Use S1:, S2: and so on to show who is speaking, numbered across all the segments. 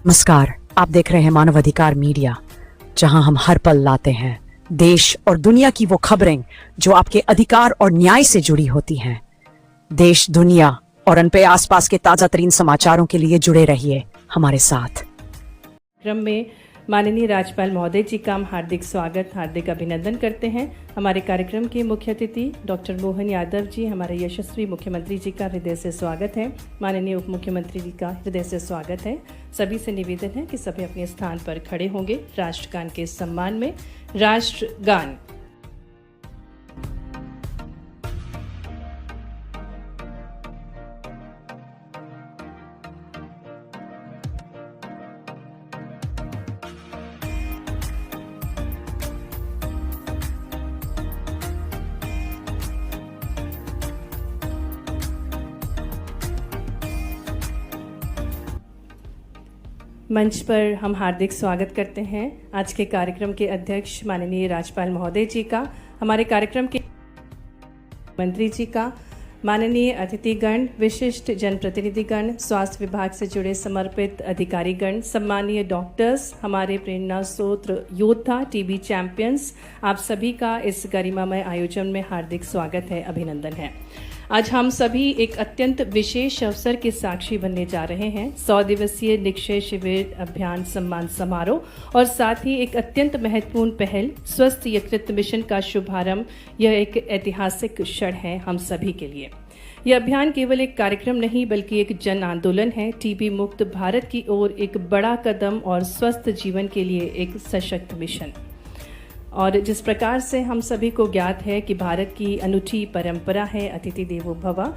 S1: नमस्कार, आप देख रहे हैं मानव अधिकार मीडिया, जहां हम हर पल लाते हैं देश और दुनिया की वो खबरें जो आपके अधिकार और न्याय से जुड़ी होती हैं। देश, दुनिया और उनपे आसपास के ताजा तरीन समाचारों के लिए जुड़े रहिए हमारे साथ।
S2: क्रम में माननीय राज्यपाल महोदय जी का हम हार्दिक स्वागत, हार्दिक अभिनंदन करते हैं। हमारे कार्यक्रम के मुख्य अतिथि डॉक्टर मोहन यादव जी, हमारे यशस्वी मुख्यमंत्री जी का हृदय से स्वागत है। माननीय उप मुख्यमंत्री जी का हृदय से स्वागत है। सभी से निवेदन है कि सभी अपने स्थान पर खड़े होंगे राष्ट्रगान के सम्मान में। राष्ट्रगान। मंच पर हम हार्दिक स्वागत करते हैं आज के कार्यक्रम के अध्यक्ष माननीय राज्यपाल महोदय जी का, हमारे कार्यक्रम के मंत्री जी का, माननीय अतिथिगण, विशिष्ट जनप्रतिनिधिगण, स्वास्थ्य विभाग से जुड़े समर्पित अधिकारीगण, सम्मानीय डॉक्टर्स, हमारे प्रेरणा स्रोत योद्धा, टीबी चैंपियंस, आप सभी का इस गरिमामय आयोजन में हार्दिक स्वागत है, अभिनंदन है। आज हम सभी एक अत्यंत विशेष अवसर के साक्षी बनने जा रहे हैं। 100 दिवसीय निक्षय शिविर अभियान सम्मान समारोह और साथ ही एक अत्यंत महत्वपूर्ण पहल स्वस्थ यकृत मिशन का शुभारंभ। यह एक ऐतिहासिक क्षण है हम सभी के लिए। यह अभियान केवल एक कार्यक्रम नहीं बल्कि एक जन आंदोलन है। टीबी मुक्त भारत की ओर एक बड़ा कदम और स्वस्थ जीवन के लिए एक सशक्त मिशन। और जिस प्रकार से हम सभी को ज्ञात है कि भारत की अनूठी परंपरा है अतिथि देवो भव,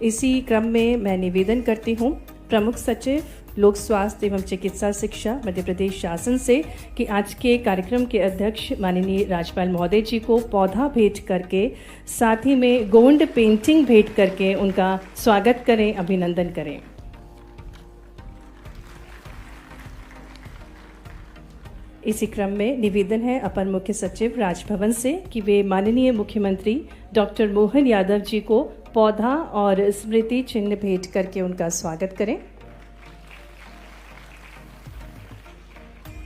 S2: इसी क्रम में मैं निवेदन करती हूँ प्रमुख सचिव लोक स्वास्थ्य एवं चिकित्सा शिक्षा मध्य प्रदेश शासन से कि आज के कार्यक्रम के अध्यक्ष माननीय राज्यपाल महोदय जी को पौधा भेंट करके, साथ ही में गोंड पेंटिंग भेंट करके उनका स्वागत करें, अभिनंदन करें। इसी क्रम में निवेदन है अपर मुख्य सचिव राजभवन से कि वे माननीय मुख्यमंत्री डॉक्टर मोहन यादव जी को पौधा और स्मृति चिन्ह भेंट करके उनका स्वागत करें।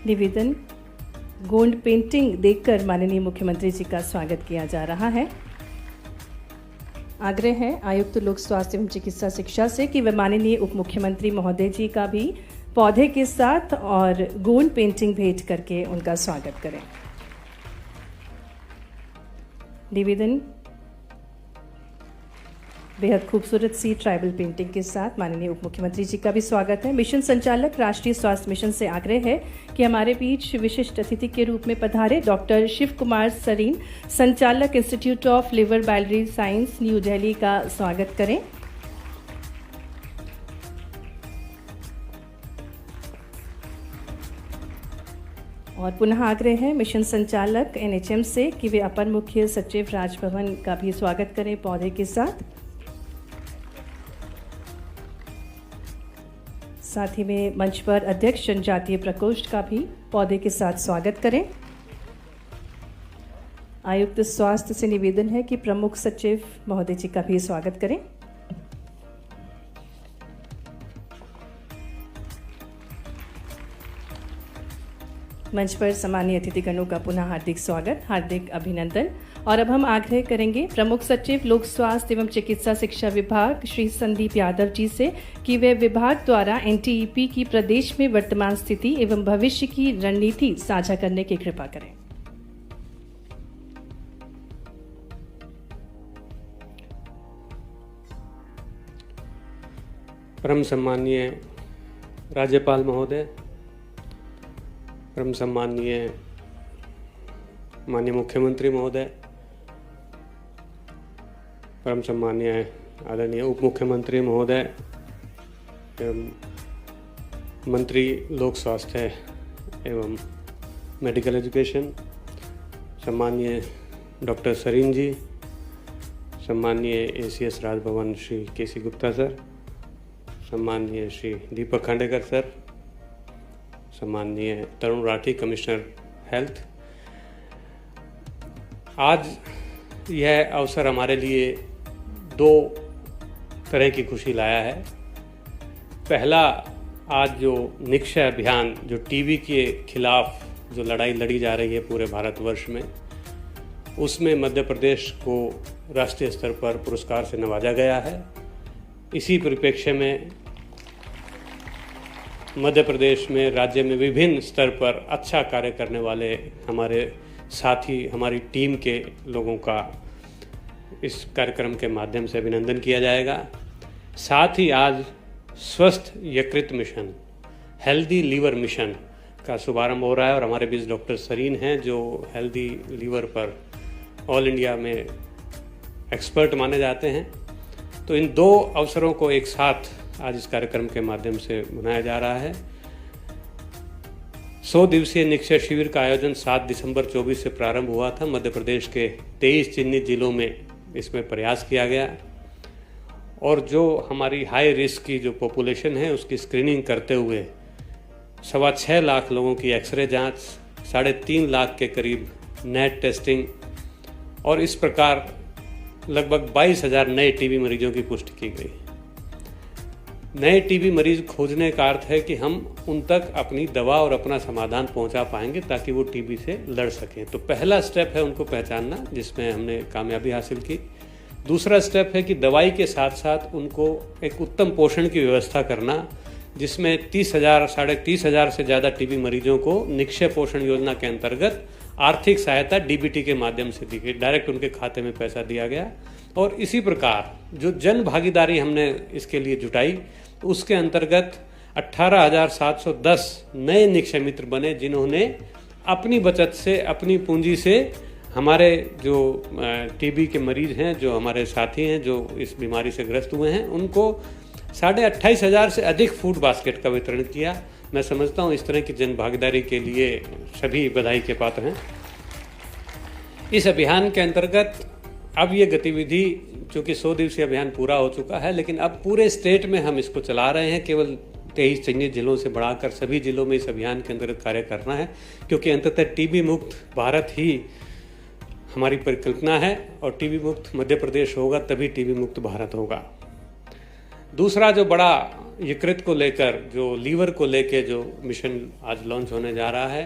S2: निवेदन गोंड पेंटिंग देखकर माननीय मुख्यमंत्री जी का स्वागत किया जा रहा है। आग्रह है आयुक्त लोक स्वास्थ्य एवं चिकित्सा शिक्षा से कि वे माननीय उप मुख्यमंत्री महोदय जी का भी पौधे के साथ और गोंड पेंटिंग भेंट करके उनका स्वागत करें। निवेदन बेहद खूबसूरत सी ट्राइबल पेंटिंग के साथ माननीय उप मुख्यमंत्री जी का भी स्वागत है। मिशन संचालक राष्ट्रीय स्वास्थ्य मिशन से आग्रह है कि हमारे बीच विशिष्ट अतिथि के रूप में पधारे डॉक्टर शिव कुमार सरीन, संचालक institute of liver biliary science new Delhi का स्वागत करें। और पुनः आग्रह है मिशन संचालक NHM से कि वे अपर मुख्य सचिव राजभवन का भी स्वागत करें पौधे के साथ। साथ ही में मंच पर अध्यक्ष जनजातीय प्रकोष्ठ का भी पौधे के साथ स्वागत करें। आयुक्त स्वास्थ्य से निवेदन है कि प्रमुख सचिव महोदय जी का भी स्वागत करें। मंच पर सम्मानीय अतिथिगणों का पुनः हार्दिक स्वागत, हार्दिक अभिनंदन। और अब हम आग्रह करेंगे प्रमुख सचिव लोक स्वास्थ्य एवं चिकित्सा शिक्षा विभाग श्री संदीप यादव जी से कि वे विभाग द्वारा NTEP की प्रदेश में वर्तमान स्थिति एवं भविष्य की रणनीति साझा करने की कृपा करें।
S3: परम सम्मानीय राज्यपाल महोदय, परम सम्मानीय माननीय मुख्यमंत्री महोदय, परम सम्मानीय आदरणीय उप मुख्यमंत्री महोदय एवं मंत्री लोक स्वास्थ्य एवं मेडिकल एजुकेशन, सम्मानीय डॉक्टर सरीन जी, सम्मानीय ACS Rajbhavan Shri KC Gupta sir, सम्मानीय श्री दीपक खांडेकर सर, सम्मानीय तरुण राठी कमिश्नर हेल्थ। आज यह अवसर हमारे लिए दो तरह की खुशी लाया है। पहला आज जो निक्षय अभियान, जो टीबी के खिलाफ जो लड़ाई लड़ी जा रही है पूरे भारतवर्ष में, उसमें मध्य प्रदेश को राष्ट्रीय स्तर पर पुरस्कार से नवाजा गया है। इसी परिप्रेक्ष्य में मध्य प्रदेश में राज्य में विभिन्न स्तर पर अच्छा कार्य करने वाले हमारे साथी, हमारी टीम के लोगों का इस कार्यक्रम के माध्यम से अभिनंदन किया जाएगा। साथ ही आज स्वस्थ यकृत मिशन, हेल्दी लीवर मिशन का शुभारंभ हो रहा है और हमारे बीच डॉक्टर सरीन हैं जो हेल्दी लीवर पर ऑल इंडिया में एक्सपर्ट माने जाते हैं। तो इन दो अवसरों को एक साथ आज इस कार्यक्रम के माध्यम से मनाया जा रहा है। 100 दिवसीय निक्षय शिविर का आयोजन 7 दिसंबर 24 से प्रारंभ हुआ था। मध्य प्रदेश के 23 चिन्हित जिलों में इसमें प्रयास किया गया और जो हमारी हाई रिस्क की जो पॉपुलेशन है उसकी स्क्रीनिंग करते हुए 6.25 लाख लोगों की एक्सरे जांच, 3.5 लाख के करीब नेट टेस्टिंग और इस प्रकार लगभग 22,000 नए टीबी मरीजों की पुष्टि की गई। नए टीबी मरीज खोजने का अर्थ है कि हम उन तक अपनी दवा और अपना समाधान पहुंचा पाएंगे ताकि वो टीबी से लड़ सकें। तो पहला स्टेप है उनको पहचानना, जिसमें हमने कामयाबी हासिल की। दूसरा स्टेप है कि दवाई के साथ साथ उनको एक उत्तम पोषण की व्यवस्था करना, जिसमें 30,000 से ज़्यादा टीबी मरीजों को निक्षय पोषण योजना के अंतर्गत आर्थिक सहायता डीबीटी के माध्यम से दी गई, डायरेक्ट उनके खाते में पैसा दिया गया। और इसी प्रकार जो जन भागीदारी हमने इसके लिए जुटाई, उसके अंतर्गत 18,710 नए निक्षय मित्र बने, जिन्होंने अपनी बचत से, अपनी पूंजी से हमारे जो टीबी के मरीज हैं, जो हमारे साथी हैं जो इस बीमारी से ग्रस्त हुए हैं, उनको 28,500 से अधिक फूड बास्केट का वितरण किया। मैं समझता हूँ इस तरह की जन भागीदारी के लिए सभी बधाई के पात्र हैं। इस अभियान के अंतर्गत अब ये गतिविधि, चूँकि 100 दिवसीय अभियान पूरा हो चुका है, लेकिन अब पूरे स्टेट में हम इसको चला रहे हैं। केवल 23 चिन्हित जिलों से बढ़ाकर सभी जिलों में इस अभियान के अंतर्गत कार्य करना है, क्योंकि अंततः टीबी मुक्त भारत ही हमारी परिकल्पना है और टीबी मुक्त मध्य प्रदेश होगा तभी टीबी मुक्त भारत होगा। दूसरा जो बड़ा यकृत को लेकर, जो लीवर को लेके जो मिशन आज लॉन्च होने जा रहा है,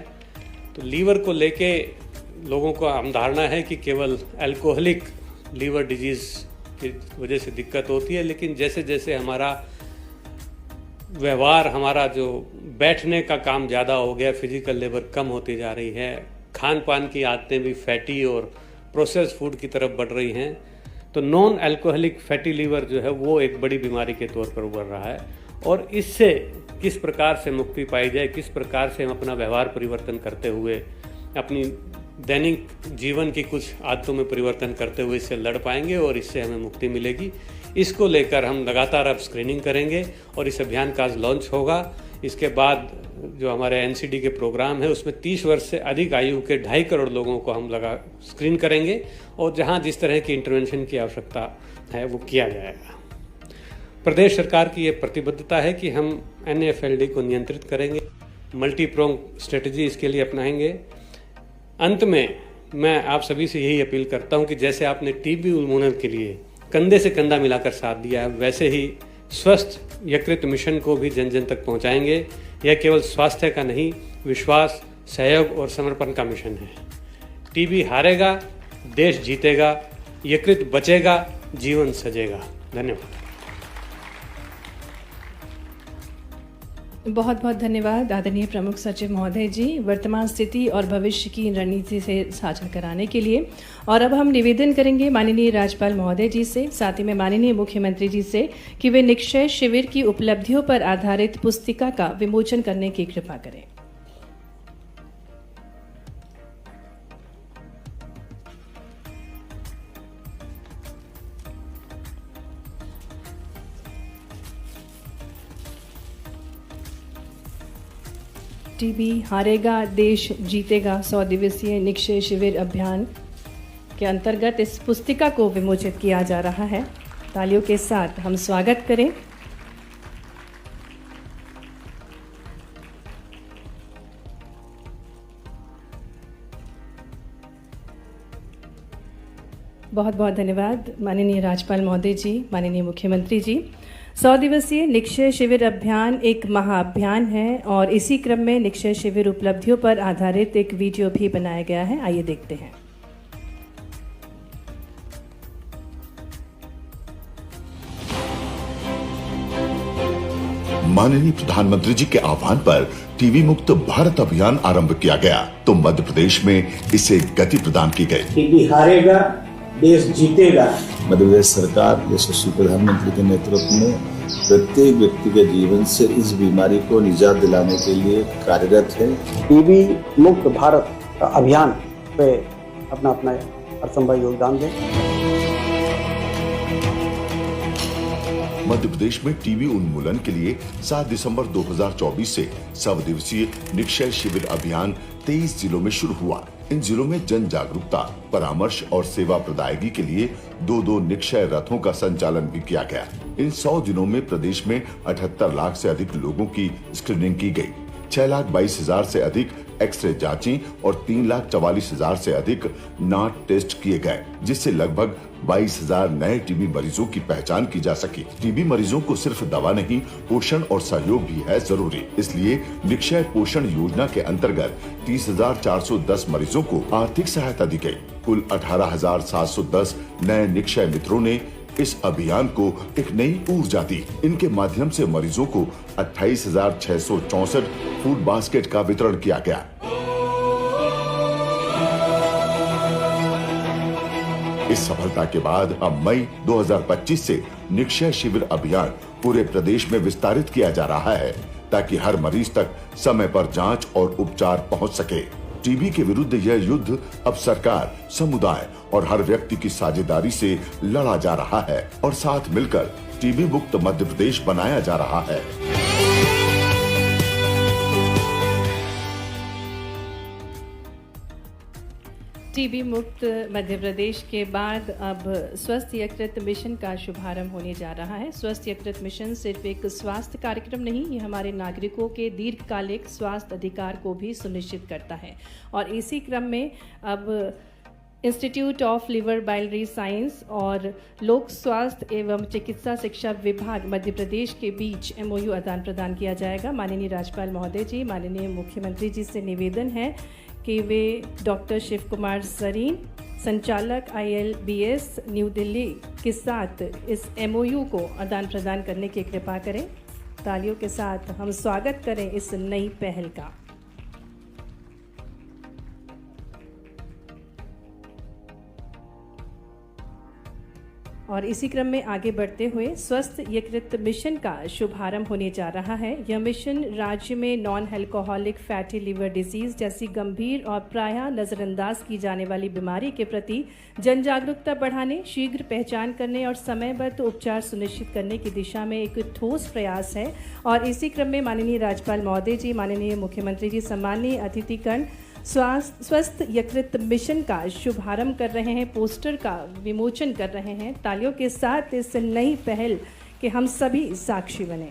S3: तो लीवर को लेके लोगों को हम धारणा है कि केवल अल्कोहलिक लीवर डिजीज़ की वजह से दिक्कत होती है, लेकिन जैसे जैसे हमारा व्यवहार, हमारा जो बैठने का काम ज़्यादा हो गया, फिजिकल लेबर कम होती जा रही है, खान पान की आदतें भी फैटी और प्रोसेस्ड फूड की तरफ बढ़ रही हैं, तो नॉन अल्कोहलिक फैटी लीवर जो है वो एक बड़ी बीमारी के तौर पर उभर रहा है। और इससे किस प्रकार से मुक्ति पाई जाए, किस प्रकार से हम अपना व्यवहार परिवर्तन करते हुए, अपनी दैनिक जीवन की कुछ आदतों में परिवर्तन करते हुए इससे लड़ पाएंगे और इससे हमें मुक्ति मिलेगी, इसको लेकर हम लगातार अब स्क्रीनिंग करेंगे और इस अभियान का आज लॉन्च होगा। इसके बाद जो हमारे एनसीडी के प्रोग्राम है उसमें 30 वर्ष से अधिक आयु के 2.5 करोड़ लोगों को हम स्क्रीन करेंगे और जहां जिस तरह की इंटरवेंशन की आवश्यकता है वो किया जाएगा। प्रदेश सरकार की ये प्रतिबद्धता है कि हम NAFLD को नियंत्रित करेंगे, मल्टी प्रोंग स्ट्रेटजी इसके लिए अपनाएंगे। अंत में मैं आप सभी से यही अपील करता हूं कि जैसे आपने टीबी उन्मूलन के लिए कंधे से कंधा मिलाकर साथ दिया है, वैसे ही स्वस्थ यकृत मिशन को भी जन जन तक पहुंचाएंगे। यह केवल स्वास्थ्य का नहीं, विश्वास, सहयोग और समर्पण का मिशन है। टीबी हारेगा, देश जीतेगा, यकृत बचेगा, जीवन सजेगा। धन्यवाद।
S2: बहुत बहुत धन्यवाद आदरणीय प्रमुख सचिव महोदय जी, वर्तमान स्थिति और भविष्य की रणनीति से साझा कराने के लिए। और अब हम निवेदन करेंगे माननीय राज्यपाल महोदय जी से, साथ ही में माननीय मुख्यमंत्री जी से कि वे निक्षय शिविर की उपलब्धियों पर आधारित पुस्तिका का विमोचन करने की कृपा करें। टीबी हारेगा, देश जीतेगा 100 दिवसीय निक्षय शिविर अभियान के अंतर्गत इस पुस्तिका को विमोचित किया जा रहा है। तालियों के साथ हम स्वागत करें। बहुत बहुत धन्यवाद माननीय राज्यपाल महोदय जी, माननीय मुख्यमंत्री जी। 100 दिवसीय निक्षय शिविर अभियान एक महाअभियान है और इसी क्रम में निक्षय शिविर उपलब्धियों पर आधारित एक वीडियो भी बनाया गया है। आइए देखते हैं।
S4: माननीय प्रधानमंत्री जी के आह्वान पर टीबी मुक्त भारत अभियान आरंभ किया गया तो मध्य प्रदेश में इसे गति प्रदान की गई।
S5: टीबी हारेगा, देश जीतेगा।
S6: मध्य प्रदेश सरकार यशस्वी प्रधानमंत्री के नेतृत्व में प्रत्येक व्यक्ति के जीवन से इस बीमारी को निजात दिलाने के लिए कार्यरत है।
S5: टीबी मुक्त भारत अभियान पे अपना हरसंभव योगदान दें।
S4: मध्य प्रदेश में टीबी उन्मूलन के लिए 7 दिसंबर 2024 से 100 दिवसीय निक्षय शिविर अभियान 23 जिलों में शुरू हुआ। इन जिलों में जन जागरूकता, परामर्श और सेवा प्रदायगी के लिए 2-2 निक्षय रथों का संचालन भी किया गया। इन 100 दिनों में प्रदेश में 78 लाख से अधिक लोगों की स्क्रीनिंग की गई। 6,22,000 से अधिक एक्सरे जांची और 3,44,000 से अधिक नाट टेस्ट किए गए, जिससे लगभग 22,000 नए टीबी मरीजों की पहचान की जा सकी। टीबी मरीजों को सिर्फ दवा नहीं, पोषण और सहयोग भी है जरूरी। इसलिए निक्षय पोषण योजना के अंतर्गत 30,410 मरीजों को आर्थिक सहायता दी गई। कुल 18,710 नए निक्षय मित्रों ने इस अभियान को एक नई ऊर्जा दी। इनके माध्यम से मरीजों को 28,664 फूड बास्केट का वितरण किया गया। इस सफलता के बाद अब मई 2025 से निक्षय शिविर अभियान पूरे प्रदेश में विस्तारित किया जा रहा है, ताकि हर मरीज तक समय पर जांच और उपचार पहुंच सके। टीबी के विरुद्ध यह युद्ध अब सरकार, समुदाय और हर व्यक्ति की साझेदारी से लड़ा जा रहा है और साथ मिलकर टीबी मुक्त मध्य प्रदेश बनाया जा रहा है।
S2: टीबी मुक्त मध्य प्रदेश के बाद अब स्वस्थ यकृत मिशन का शुभारंभ होने जा रहा है। स्वस्थ यकृत मिशन सिर्फ एक स्वास्थ्य कार्यक्रम नहीं, ये हमारे नागरिकों के दीर्घकालिक स्वास्थ्य अधिकार को भी सुनिश्चित करता है। और इसी क्रम में अब institute of liver biliary science और लोक स्वास्थ्य एवं चिकित्सा शिक्षा विभाग मध्य प्रदेश के बीच MOU आदान प्रदान किया जाएगा। माननीय राज्यपाल महोदय जी, माननीय मुख्यमंत्री जी से निवेदन है कि वे डॉक्टर शिव कुमार सरीन, संचालक ILBS न्यू दिल्ली के साथ इस MOU को आदान प्रदान करने की कृपा करें। तालियों के साथ हम स्वागत करें इस नई पहल का। और इसी क्रम में आगे बढ़ते हुए स्वस्थ यकृत मिशन का शुभारंभ होने जा रहा है। यह मिशन राज्य में non alcoholic fatty liver disease जैसी गंभीर और प्रायः नज़रअंदाज की जाने वाली बीमारी के प्रति जन जागरूकता बढ़ाने, शीघ्र पहचान करने और समयबद्ध उपचार सुनिश्चित करने की दिशा में एक ठोस प्रयास है। और इसी क्रम में माननीय राज्यपाल महोदय जी, माननीय मुख्यमंत्री जी सम्माननीय अतिथिगण स्वस्थ यकृत मिशन का शुभारंभ कर रहे हैं, पोस्टर का विमोचन कर रहे हैं। तालियों के साथ इस नई पहल के हम सभी साक्षी बने।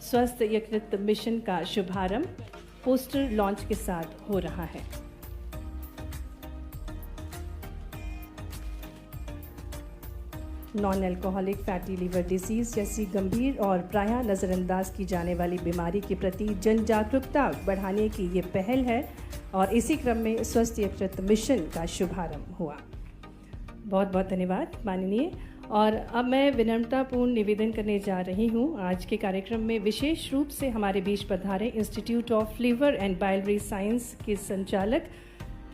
S2: स्वस्थ यकृत मिशन का शुभारंभ पोस्टर लॉन्च के साथ हो रहा है। Non alcoholic fatty liver disease जैसी गंभीर और प्रायः नज़रअंदाज की जाने वाली बीमारी के प्रति जन जागरूकता बढ़ाने की ये पहल है और इसी क्रम में स्वस्थ यकृत मिशन का शुभारंभ हुआ। बहुत बहुत धन्यवाद माननीय। और अब मैं विनम्रतापूर्ण निवेदन करने जा रही हूँ। आज के कार्यक्रम में विशेष रूप से हमारे बीच पधारे institute of liver and biliary science के संचालक,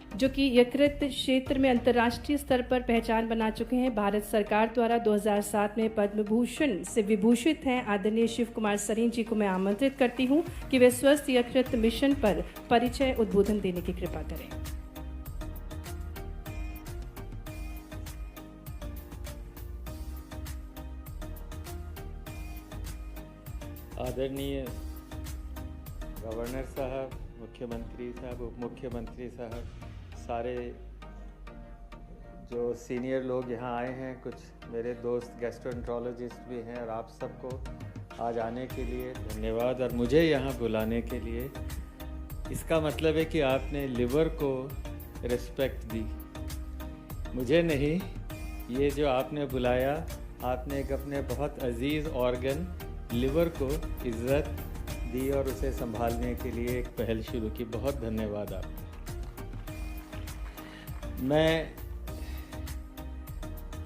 S2: जो कि यकृत क्षेत्र में अंतर्राष्ट्रीय स्तर पर पहचान बना चुके हैं, भारत सरकार द्वारा 2007 में पद्म भूषण से विभूषित हैं, आदरणीय शिव कुमार सरीन जी को मैं आमंत्रित करती हूं कि वे स्वस्थ यकृत मिशन पर परिचय उद्बोधन देने की कृपा करें।
S7: आदरणीय गवर्नर साहब, मुख्यमंत्री साहब, उप मुख्यमंत्री साहब, सारे जो सीनियर लोग यहाँ आए हैं, कुछ मेरे दोस्त गैस्ट्रोएंट्रोलॉजिस्ट भी हैं, और आप सबको आज आने के लिए धन्यवाद और मुझे यहाँ बुलाने के लिए। इसका मतलब है कि आपने लिवर को रिस्पेक्ट दी, मुझे नहीं, ये जो आपने बुलाया, आपने एक अपने बहुत अजीज़ ऑर्गन लिवर को इज़्ज़त दी और उसे संभालने के लिए एक पहल शुरू की। बहुत धन्यवाद आपका। मैं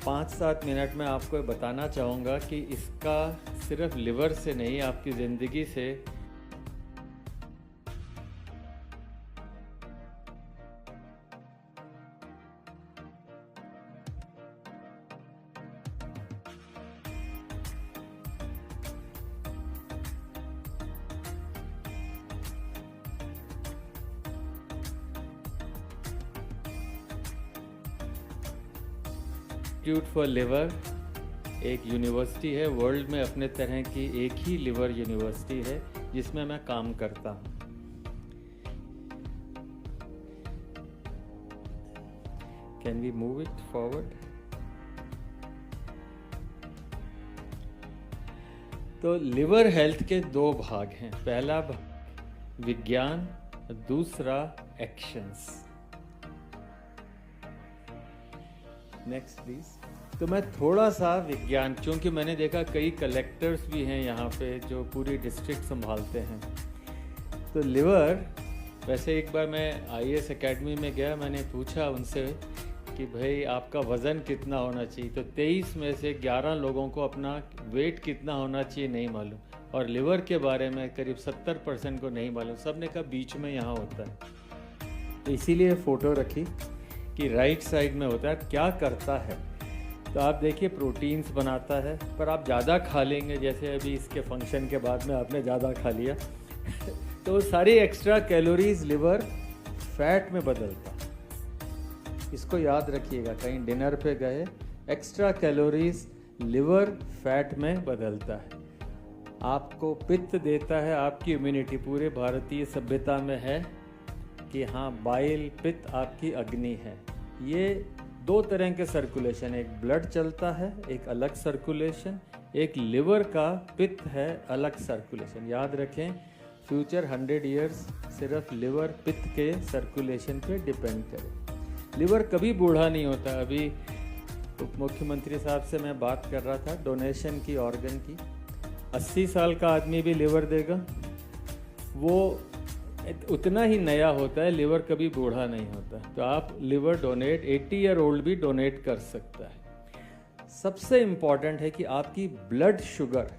S7: 5-7 मिनट में आपको बताना चाहूँगा कि इसका सिर्फ लिवर से नहीं, आपकी ज़िंदगी से इंस्टीट्यूट फॉर लिवर एक यूनिवर्सिटी है, वर्ल्ड में अपने तरह की एक ही लिवर यूनिवर्सिटी है जिसमें मैं काम करता हूँ। Can we move it forward? तो लिवर हेल्थ के 2 भाग हैं। पहला भाग विज्ञान, दूसरा एक्शंस। Next please. तो मैं थोड़ा सा विज्ञान, क्योंकि मैंने देखा कई कलेक्टर्स भी हैं यहाँ पे जो पूरी डिस्ट्रिक्ट संभालते हैं। तो लिवर, वैसे एक बार मैं IAS एकेडमी में गया, मैंने पूछा उनसे कि भाई आपका वज़न कितना होना चाहिए, तो 23 में से 11 लोगों को अपना वेट कितना होना चाहिए नहीं मालूम, और लिवर के बारे में करीब 70% को नहीं मालूम। सब ने कहा बीच में यहाँ होता है। तो इसीलिए फ़ोटो रखी कि राइट साइड में होता है। क्या करता है तो आप देखिए, प्रोटीन्स बनाता है, पर आप ज़्यादा खा लेंगे, जैसे अभी इसके फंक्शन के बाद में आपने ज़्यादा खा लिया तो सारी एक्स्ट्रा कैलोरीज लिवर फैट में बदलता है। इसको याद रखिएगा, कहीं डिनर पे गए, एक्स्ट्रा कैलोरीज लिवर फैट में बदलता है। आपको पित्त देता है, आपकी इम्यूनिटी पूरे भारतीय सभ्यता में है कि हाँ, बाइल पित्त आपकी अग्नि है। ये 2 तरह के सर्कुलेशन, एक ब्लड चलता है, एक अलग सर्कुलेशन, एक लिवर का पित्त है अलग सर्कुलेशन। याद रखें, फ्यूचर 100 इयर्स सिर्फ लिवर पित्त के सर्कुलेशन पे डिपेंड करे। लिवर कभी बूढ़ा नहीं होता। अभी उप मुख्यमंत्री साहब से मैं बात कर रहा था डोनेशन की, ऑर्गन की। 80 साल का आदमी भी लिवर देगा, वो उतना ही नया होता है, लिवर कभी बूढ़ा नहीं होता। तो आप लिवर डोनेट 80 ईयर ओल्ड भी डोनेट कर सकता है। सबसे इम्पॉर्टेंट है कि आपकी ब्लड शुगर,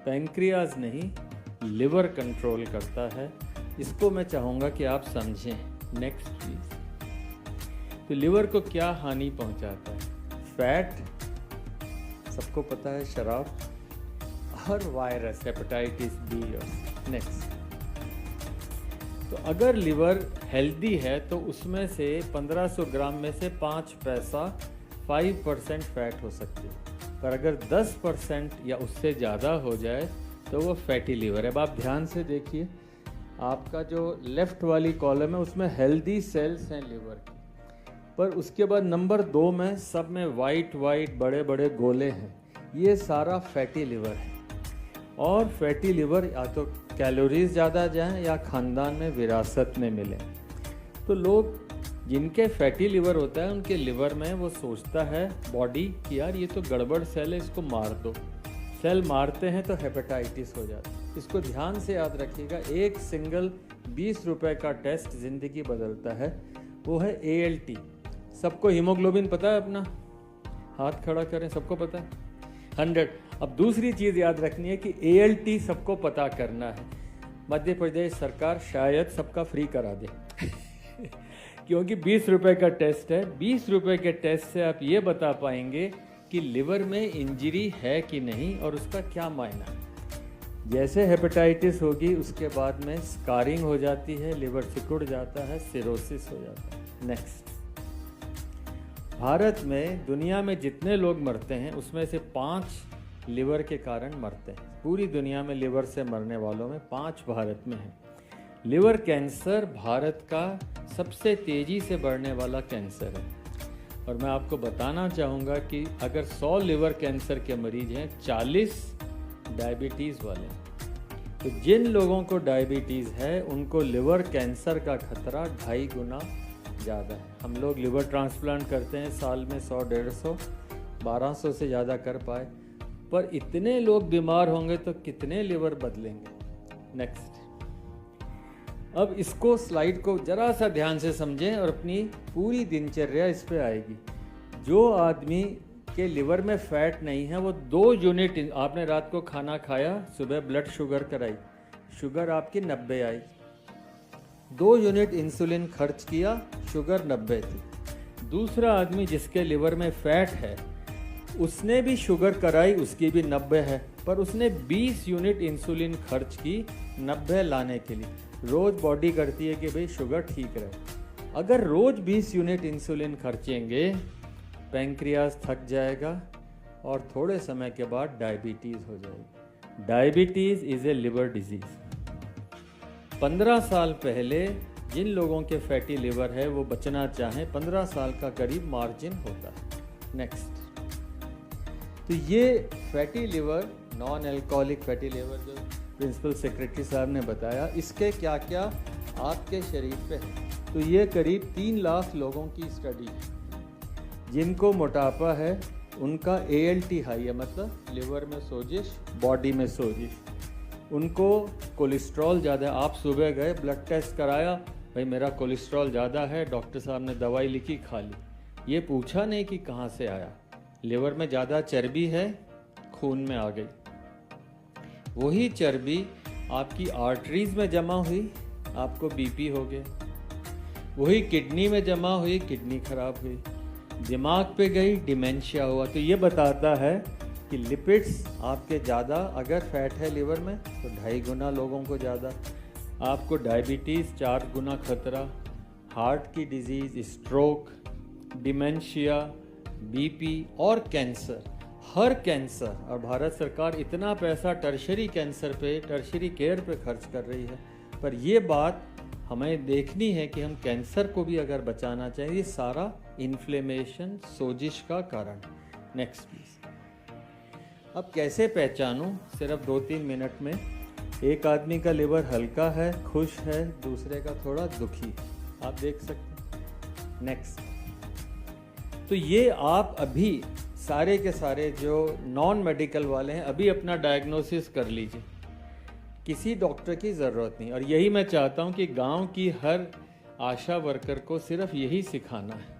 S7: पैंक्रियाज नहीं, लिवर कंट्रोल करता है। इसको मैं चाहूँगा कि आप समझें। Next please. तो लिवर को क्या हानि पहुँचाता है? फैट, सबको पता है, शराब, और वायरस, हेपेटाइटिस बी। और नेक्स्ट, तो अगर लिवर हेल्दी है तो उसमें से 1500 ग्राम में से 5 पैसा 5% फैट हो सकती है, पर अगर 10% या उससे ज़्यादा हो जाए तो वो फैटी लिवर है। अब आप ध्यान से देखिए, आपका जो लेफ़्ट वाली कॉलम है उसमें हेल्दी सेल्स हैं लिवर की, पर उसके बाद नंबर 2 में सब में वाइट बड़े बड़े गोले हैं, ये सारा फैटी लिवर है। और फैटी लिवर या तो कैलोरीज ज़्यादा जाएं या ख़ानदान में विरासत में मिले। तो लोग जिनके फैटी लिवर होता है उनके लिवर में वो सोचता है बॉडी कि यार ये तो गड़बड़ सेल है, इसको मार दो। सेल मारते हैं तो हेपेटाइटिस हो जाता है। इसको ध्यान से याद रखिएगा। एक सिंगल 20 रुपए का टेस्ट ज़िंदगी बदलता है, वो है ALT। सबको हीमोग्लोबिन पता है अपना? हाथ खड़ा करें, सबको पता है? 100। अब दूसरी चीज़ याद रखनी है कि ALT सबको पता करना है। मध्य प्रदेश सरकार शायद सबका फ्री करा दे क्योंकि 20 रुपए का टेस्ट है। 20 रुपए के टेस्ट से आप ये बता पाएंगे कि लिवर में इंजरी है कि नहीं और उसका क्या मायना। जैसे हेपेटाइटिस होगी उसके बाद में स्कारिंग हो जाती है, लिवर सिकुड़ जाता है, सिरोसिस हो जाता है। नेक्स्ट, भारत में दुनिया में जितने लोग मरते हैं उसमें से 5 लिवर के कारण मरते हैं। पूरी दुनिया में लिवर से मरने वालों में 5 भारत में हैं। लिवर कैंसर भारत का सबसे तेज़ी से बढ़ने वाला कैंसर है। और मैं आपको बताना चाहूँगा कि अगर 100 लिवर कैंसर के मरीज हैं, 40 डायबिटीज़ वाले हैं। तो जिन लोगों को डायबिटीज़ है उनको लिवर कैंसर का खतरा 2.5 गुना ज़्यादा है। हम लोग लिवर ट्रांसप्लांट करते हैं साल में 100-150, 1200 से ज़्यादा कर पाए, पर इतने लोग बीमार होंगे तो कितने लिवर बदलेंगे। नेक्स्ट, अब इसको स्लाइड को जरा सा ध्यान से समझें और अपनी पूरी दिनचर्या इस पे आएगी। जो आदमी के लिवर में फैट नहीं है वो 2 यूनिट, आपने रात को खाना खाया, सुबह ब्लड शुगर कराई, शुगर आपकी 90 आई, 2 यूनिट इंसुलिन खर्च किया, शुगर 90 थी। दूसरा आदमी जिसके लिवर में फैट है उसने भी शुगर कराई, उसकी भी 90 है, पर उसने 20 यूनिट इंसुलिन खर्च की 90 लाने के लिए। रोज बॉडी करती है कि भाई शुगर ठीक रहे। अगर रोज 20 यूनिट इंसुलिन खर्चेंगे, पैंक्रियाज थक जाएगा और थोड़े समय के बाद डायबिटीज़ हो जाएगी। Diabetes is a liver disease. 15 साल पहले जिन लोगों के फैटी लिवर है वो बचना चाहें, 15 साल का करीब मार्जिन होता है। नेक्स्ट, तो ये fatty liver, non alcoholic fatty liver जो प्रिंसिपल सेक्रेटरी साहब ने बताया, इसके क्या क्या आपके शरीर पे है। तो ये करीब 3 लाख लोगों की स्टडी है। जिनको मोटापा है उनका ALT हाई है, मतलब लिवर में सोजिश, बॉडी में सोजिश। उनको कोलेस्ट्रॉल ज़्यादा, आप सुबह गए ब्लड टेस्ट कराया, भाई मेरा कोलेस्ट्रॉल ज़्यादा है, डॉक्टर साहब ने दवाई लिखी, खा ली। ये पूछा नहीं कि कहाँ से आया। लिवर में ज़्यादा चर्बी है, खून में आ गई। वही चर्बी आपकी आर्टरीज में जमा हुई, आपको BP हो गया। वही किडनी में जमा हुई, किडनी खराब हुई। दिमाग पे गई, डिमेंशिया हुआ। तो ये बताता है कि लिपिड्स आपके ज़्यादा, अगर फैट है लिवर में तो 2.5 गुना लोगों को ज़्यादा। आपको डायबिटीज़ 4 गुना खतरा, हार्ट की डिजीज़, स्ट्रोक, डिमेंशिया, BP और कैंसर। हर कैंसर, और भारत सरकार इतना पैसा टर्शरी कैंसर पे, टर्शरी केयर पे खर्च कर रही है, पर ये बात हमें देखनी है कि हम कैंसर को भी अगर बचाना चाहिए, ये सारा इन्फ्लेमेशन, सोजिश का कारण। Next please. अब कैसे पहचानूं, सिर्फ 2-3 मिनट में। एक आदमी का लिवर हल्का है, खुश है, दूसरे का थोड़ा दुखी है, आप देख सकते हैं। नेक्स्ट, तो ये आप अभी सारे के सारे जो नॉन मेडिकल वाले हैं, अभी अपना डायग्नोसिस कर लीजिए, किसी डॉक्टर की ज़रूरत नहीं। और यही मैं चाहता हूँ कि गांव की हर आशा वर्कर को सिर्फ यही सिखाना है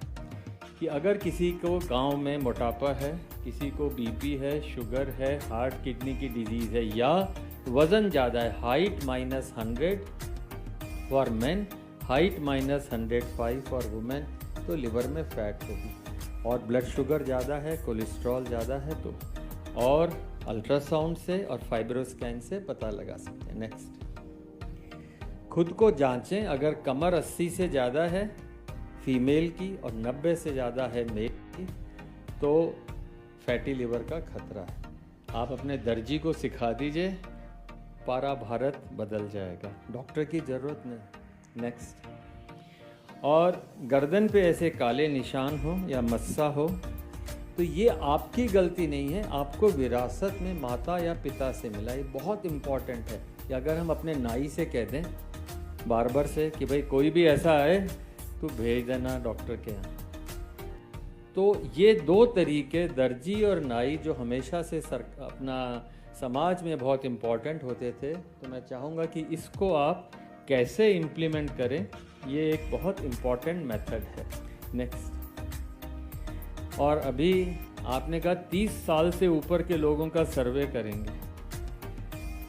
S7: कि अगर किसी को गांव में मोटापा है, किसी को BP है, शुगर है, हार्ट किडनी की डिजीज़ है, या वज़न ज़्यादा है, height -100 for main, height -105 for women, तो लिवर में फैट होगी। और ब्लड शुगर ज़्यादा है, कोलेस्ट्रॉल ज़्यादा है, तो और अल्ट्रासाउंड से और फाइब्रोस्कैन से पता लगा सकते हैं। नेक्स्ट, खुद को जांचें। अगर कमर 80 से ज़्यादा है फीमेल की और 90 से ज़्यादा है मेल की, तो फैटी लिवर का खतरा है। आप अपने दर्जी को सिखा दीजिए, पारा भारत बदल जाएगा, डॉक्टर की ज़रूरत नहीं। नेक्स्ट, और गर्दन पे ऐसे काले निशान हो या मस्सा हो, तो ये आपकी गलती नहीं है, आपको विरासत में माता या पिता से मिला। ये बहुत इम्पॉर्टेंट है कि अगर हम अपने नाई से कह दें, बार्बर से, कि भाई कोई भी ऐसा आए तो भेज देना डॉक्टर के यहाँ। तो ये 2 तरीके, दर्जी और नाई, जो हमेशा से अपना समाज में बहुत इम्पॉर्टेंट होते थे, तो मैं चाहूँगा कि इसको आप कैसे इम्प्लीमेंट करें, ये एक बहुत इम्पॉर्टेंट मेथड है। नेक्स्ट, और अभी आपने कहा 30 साल से ऊपर के लोगों का सर्वे करेंगे।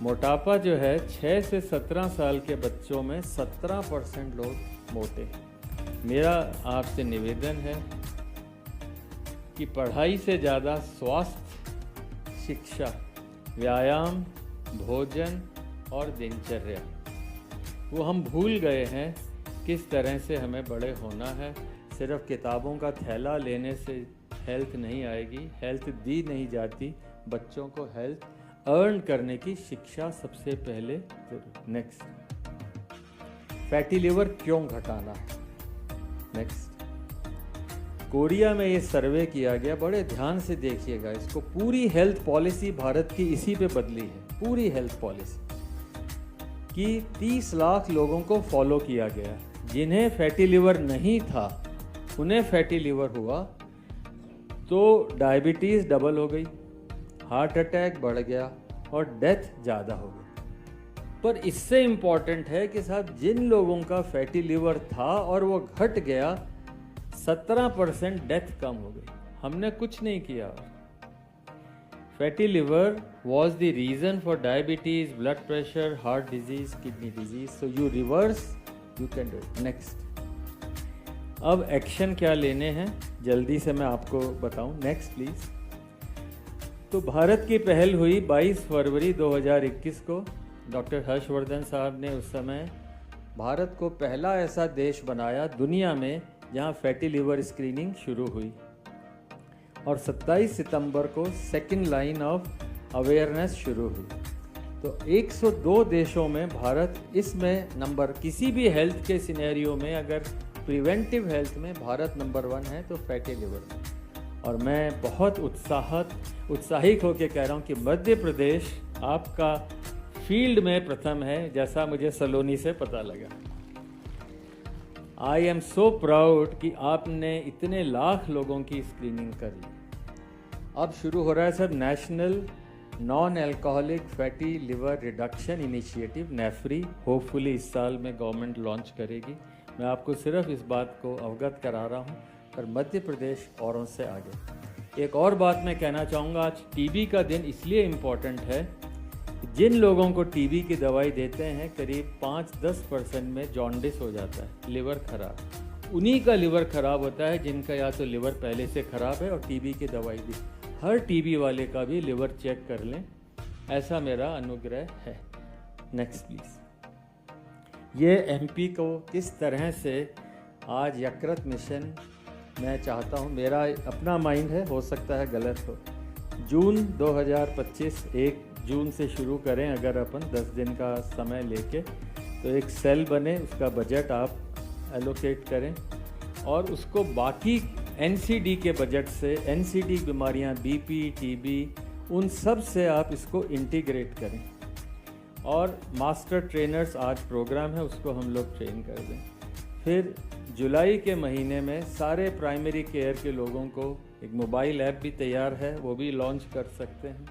S7: मोटापा जो है 6 से 17 साल के बच्चों में 17% लोग मोटे हैं। मेरा आपसे निवेदन है कि पढ़ाई से ज़्यादा स्वास्थ्य, शिक्षा, व्यायाम, भोजन और दिनचर्या, वो हम भूल गए हैं किस तरह से हमें बड़े होना है। सिर्फ किताबों का थैला लेने से हेल्थ नहीं आएगी, हेल्थ दी नहीं जाती, बच्चों को हेल्थ अर्न करने की शिक्षा सबसे पहले जरूर। नेक्स्ट, फैटी लिवर क्यों घटाना है। नेक्स्ट, कोरिया में ये सर्वे किया गया, बड़े ध्यान से देखिएगा इसको, पूरी हेल्थ पॉलिसी भारत की इसी पे बदली है, पूरी हेल्थ पॉलिसी कि 30 लाख लोगों को फॉलो किया गया। जिन्हें फैटी लिवर नहीं था उन्हें फैटी लिवर हुआ, तो डायबिटीज़ डबल हो गई, हार्ट अटैक बढ़ गया और डेथ ज़्यादा हो गई। पर इससे इम्पॉर्टेंट है कि साहब जिन लोगों का फैटी लिवर था और वो घट गया, 17% डेथ कम हो गई। हमने कुछ नहीं किया। Fatty liver was the reason for diabetes, blood pressure, heart disease, kidney disease. So you reverse, you can do it. Next. अब एक्शन क्या लेने हैं जल्दी से मैं आपको बताऊं। Next please. तो भारत की पहल हुई 22 फरवरी 2021 को। डॉक्टर हर्षवर्धन साहब ने उस समय भारत को पहला ऐसा देश बनाया दुनिया में जहां फैटी लिवर स्क्रीनिंग शुरू हुई, और 27 सितंबर को सेकेंड लाइन ऑफ अवेयरनेस शुरू हुई। तो 102 देशों में भारत इसमें नंबर, किसी भी हेल्थ के सिनेरियो में अगर प्रिवेंटिव हेल्थ में भारत नंबर 1 है तो फैटी लिवर में। और मैं बहुत उत्साहित होकर कह रहा हूँ कि मध्य प्रदेश आपका फील्ड में प्रथम है, जैसा मुझे सलोनी से पता लगा। आई एम सो प्राउड कि आपने इतने लाख लोगों की स्क्रीनिंग कर ली। अब शुरू हो रहा है sir national non alcoholic fatty liver reduction initiative, नेफ्री। होपफुली इस साल में गवर्नमेंट लॉन्च करेगी। मैं आपको सिर्फ इस बात को अवगत करा रहा हूँ, पर मध्य प्रदेश औरों से आगे। एक और बात मैं कहना चाहूँगा, आज टीबी का दिन इसलिए इम्पोर्टेंट है, जिन लोगों को टीबी की दवाई देते हैं करीब 5-10% में जॉन्डिस हो जाता है, लिवर खराब। उन्हीं का लिवर खराब होता है जिनका या तो लिवर पहले से खराब है और टीबी की दवाई दी। हर टीबी वाले का भी लिवर चेक कर लें, ऐसा मेरा अनुग्रह है। Next please. ये एमपी को किस तरह से आज यकृत मिशन, मैं चाहता हूँ, मेरा अपना माइंड है, हो सकता है गलत हो, जून 2025 1 जून से शुरू करें अगर अपन 10 दिन का समय लेके, तो एक सेल बने, उसका बजट आप एलोकेट करें और उसको बाकी एनसीडी के बजट से, एनसीडी बीमारियां, बीपी, टीबी, उन सब से आप इसको इंटीग्रेट करें। और मास्टर ट्रेनर्स आज प्रोग्राम है, उसको हम लोग ट्रेन कर दें। फिर जुलाई के महीने में सारे प्राइमरी केयर के लोगों को एक मोबाइल ऐप भी तैयार है, वो भी लॉन्च कर सकते हैं।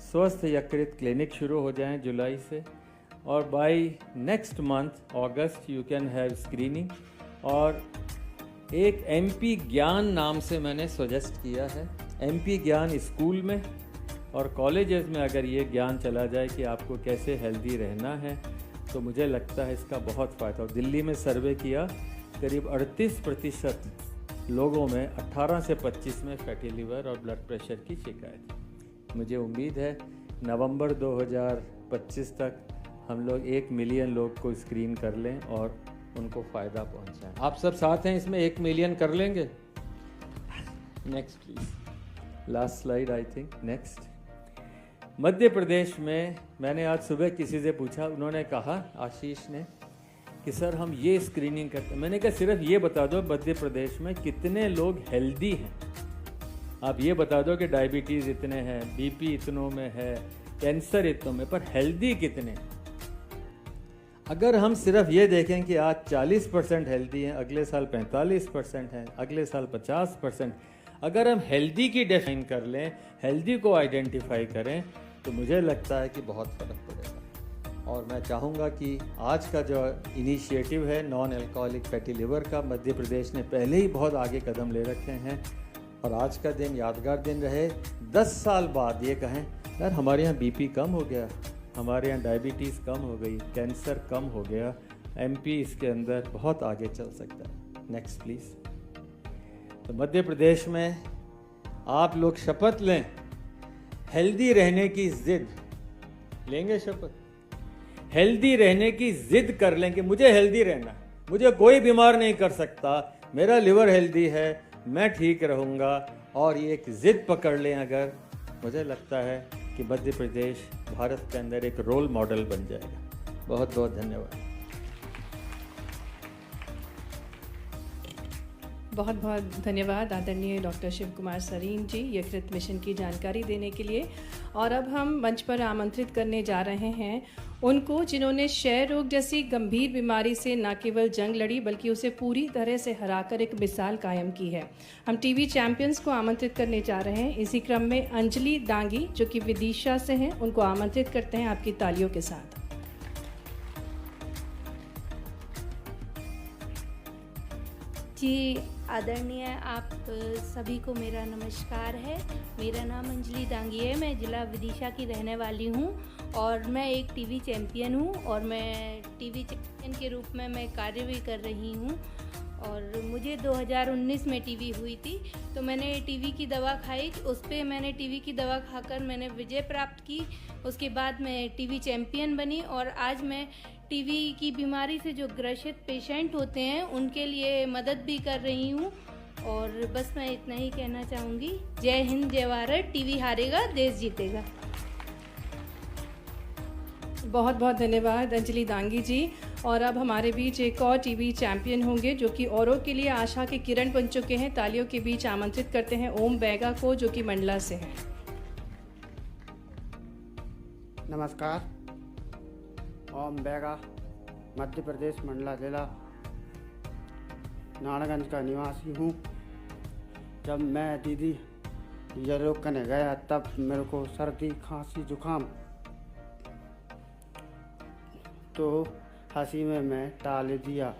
S7: स्वस्थ यकृत क्लिनिक शुरू हो जाएं जुलाई से, और by next month August you can have screening. और एक एमपी ज्ञान नाम से मैंने सजेस्ट किया है। एमपी ज्ञान स्कूल में और कॉलेजेस में अगर ये ज्ञान चला जाए कि आपको कैसे हेल्दी रहना है, तो मुझे लगता है इसका बहुत फ़ायदा। और दिल्ली में सर्वे किया, करीब 38% लोगों में 18 से 25 में फैटी लिवर और ब्लड प्रेशर की शिकायत। मुझे उम्मीद है नवंबर 2025 तक हम लोग 1 मिलियन लोग को स्क्रीन कर लें और उनको फ़ायदा पहुंचाएं। आप सब साथ हैं इसमें, 1 मिलियन कर लेंगे। Next please, last slide I think. Next. Madhya Pradesh में मैंने आज सुबह किसी से पूछा, उन्होंने कहा, आशीष ने, कि सर हम ये स्क्रीनिंग करते हैं। मैंने कहा सिर्फ ये बता दो मध्य प्रदेश में कितने लोग हेल्दी हैं। आप ये बता दो कि डायबिटीज़ इतने हैं, बीपी इतनों में है, कैंसर इतनों में, पर हेल्दी कितने। अगर हम सिर्फ ये देखें कि आज 40% हेल्दी हैं, अगले साल 45% हैं, अगले साल 50%, अगर हम हेल्दी की डिफाइन कर लें, हेल्दी को आइडेंटिफाई करें, तो मुझे लगता है कि बहुत फ़र्क पड़ेगा। और मैं चाहूँगा कि आज का जो इनिशिएटिव है नॉन अल्कोहलिक फैटी लिवर का, मध्य प्रदेश ने पहले ही बहुत आगे कदम ले रखे हैं, और आज का दिन यादगार दिन रहे। 10 साल बाद ये कहें, यार हमारे यहाँ बीपी कम हो गया, हमारे यहाँ डायबिटीज़ कम हो गई, कैंसर कम हो गया, एमपी इसके अंदर बहुत आगे चल सकता है। Next please. तो मध्य प्रदेश में आप लोग शपथ लें, हेल्दी रहने की जिद लेंगे, शपथ हेल्दी रहने की जिद कर लें कि मुझे हेल्दी रहना, मुझे कोई बीमार नहीं कर सकता, मेरा लिवर हेल्दी है, मैं ठीक रहूँगा, और ये एक जिद पकड़ लें अगर, मुझे लगता है कि मध्य प्रदेश भारत के अंदर एक रोल मॉडल बन जाएगा। बहुत बहुत धन्यवाद।
S2: बहुत बहुत धन्यवाद आदरणीय डॉक्टर शिव कुमार सरीन जी, यकृत मिशन की जानकारी देने के लिए। और अब हम मंच पर आमंत्रित करने जा रहे हैं उनको जिन्होंने क्षय रोग जैसी गंभीर बीमारी से न केवल जंग लड़ी बल्कि उसे पूरी तरह से हराकर एक मिसाल कायम की है। हम टीवी चैंपियंस को आमंत्रित करने जा रहे हैं। इसी क्रम में अंजलि दांगी जो कि विदिशा से हैं, उनको आमंत्रित करते हैं आपकी तालियों के साथ।
S8: जी आदरणीय आप सभी को मेरा नमस्कार है। मेरा नाम अंजलि दांगी है। मैं ज़िला विदिशा की रहने वाली हूँ और मैं एक टीवी चैम्पियन हूँ और मैं टीवी चैम्पियन के रूप में मैं कार्य भी कर रही हूँ। और मुझे 2019 में टीवी हुई थी, तो मैंने टीवी की दवा खाई। उस पर मैंने टीवी की दवा खाकर मैंने विजय प्राप्त की। उसके बाद मैं टीवी चैम्पियन बनी और आज मैं टीवी की बीमारी से जो ग्रसित पेशेंट होते हैं उनके लिए मदद भी कर रही हूँ। और बस मैं इतना ही कहना चाहूँगी। जय हिंद, जय भारत। टीवी हारेगा, देश जीतेगा।
S2: बहुत बहुत धन्यवाद अंजलि दांगी जी। और अब हमारे बीच एक और टीवी चैंपियन होंगे जो कि औरों के लिए आशा के किरण बन चुके हैं। तालियों के बीच आमंत्रित करते हैं ओम बैगा को जो कि मंडला से हैं।
S9: नमस्कार, ओम बैगा मध्य प्रदेश मंडला जिला नारायणगंज का निवासी हूँ। जब मैं दीदी ये रोग करने गया तब मेरे को सर्दी, खांसी, जुकाम, तो हंसी में मैं टाल दिया।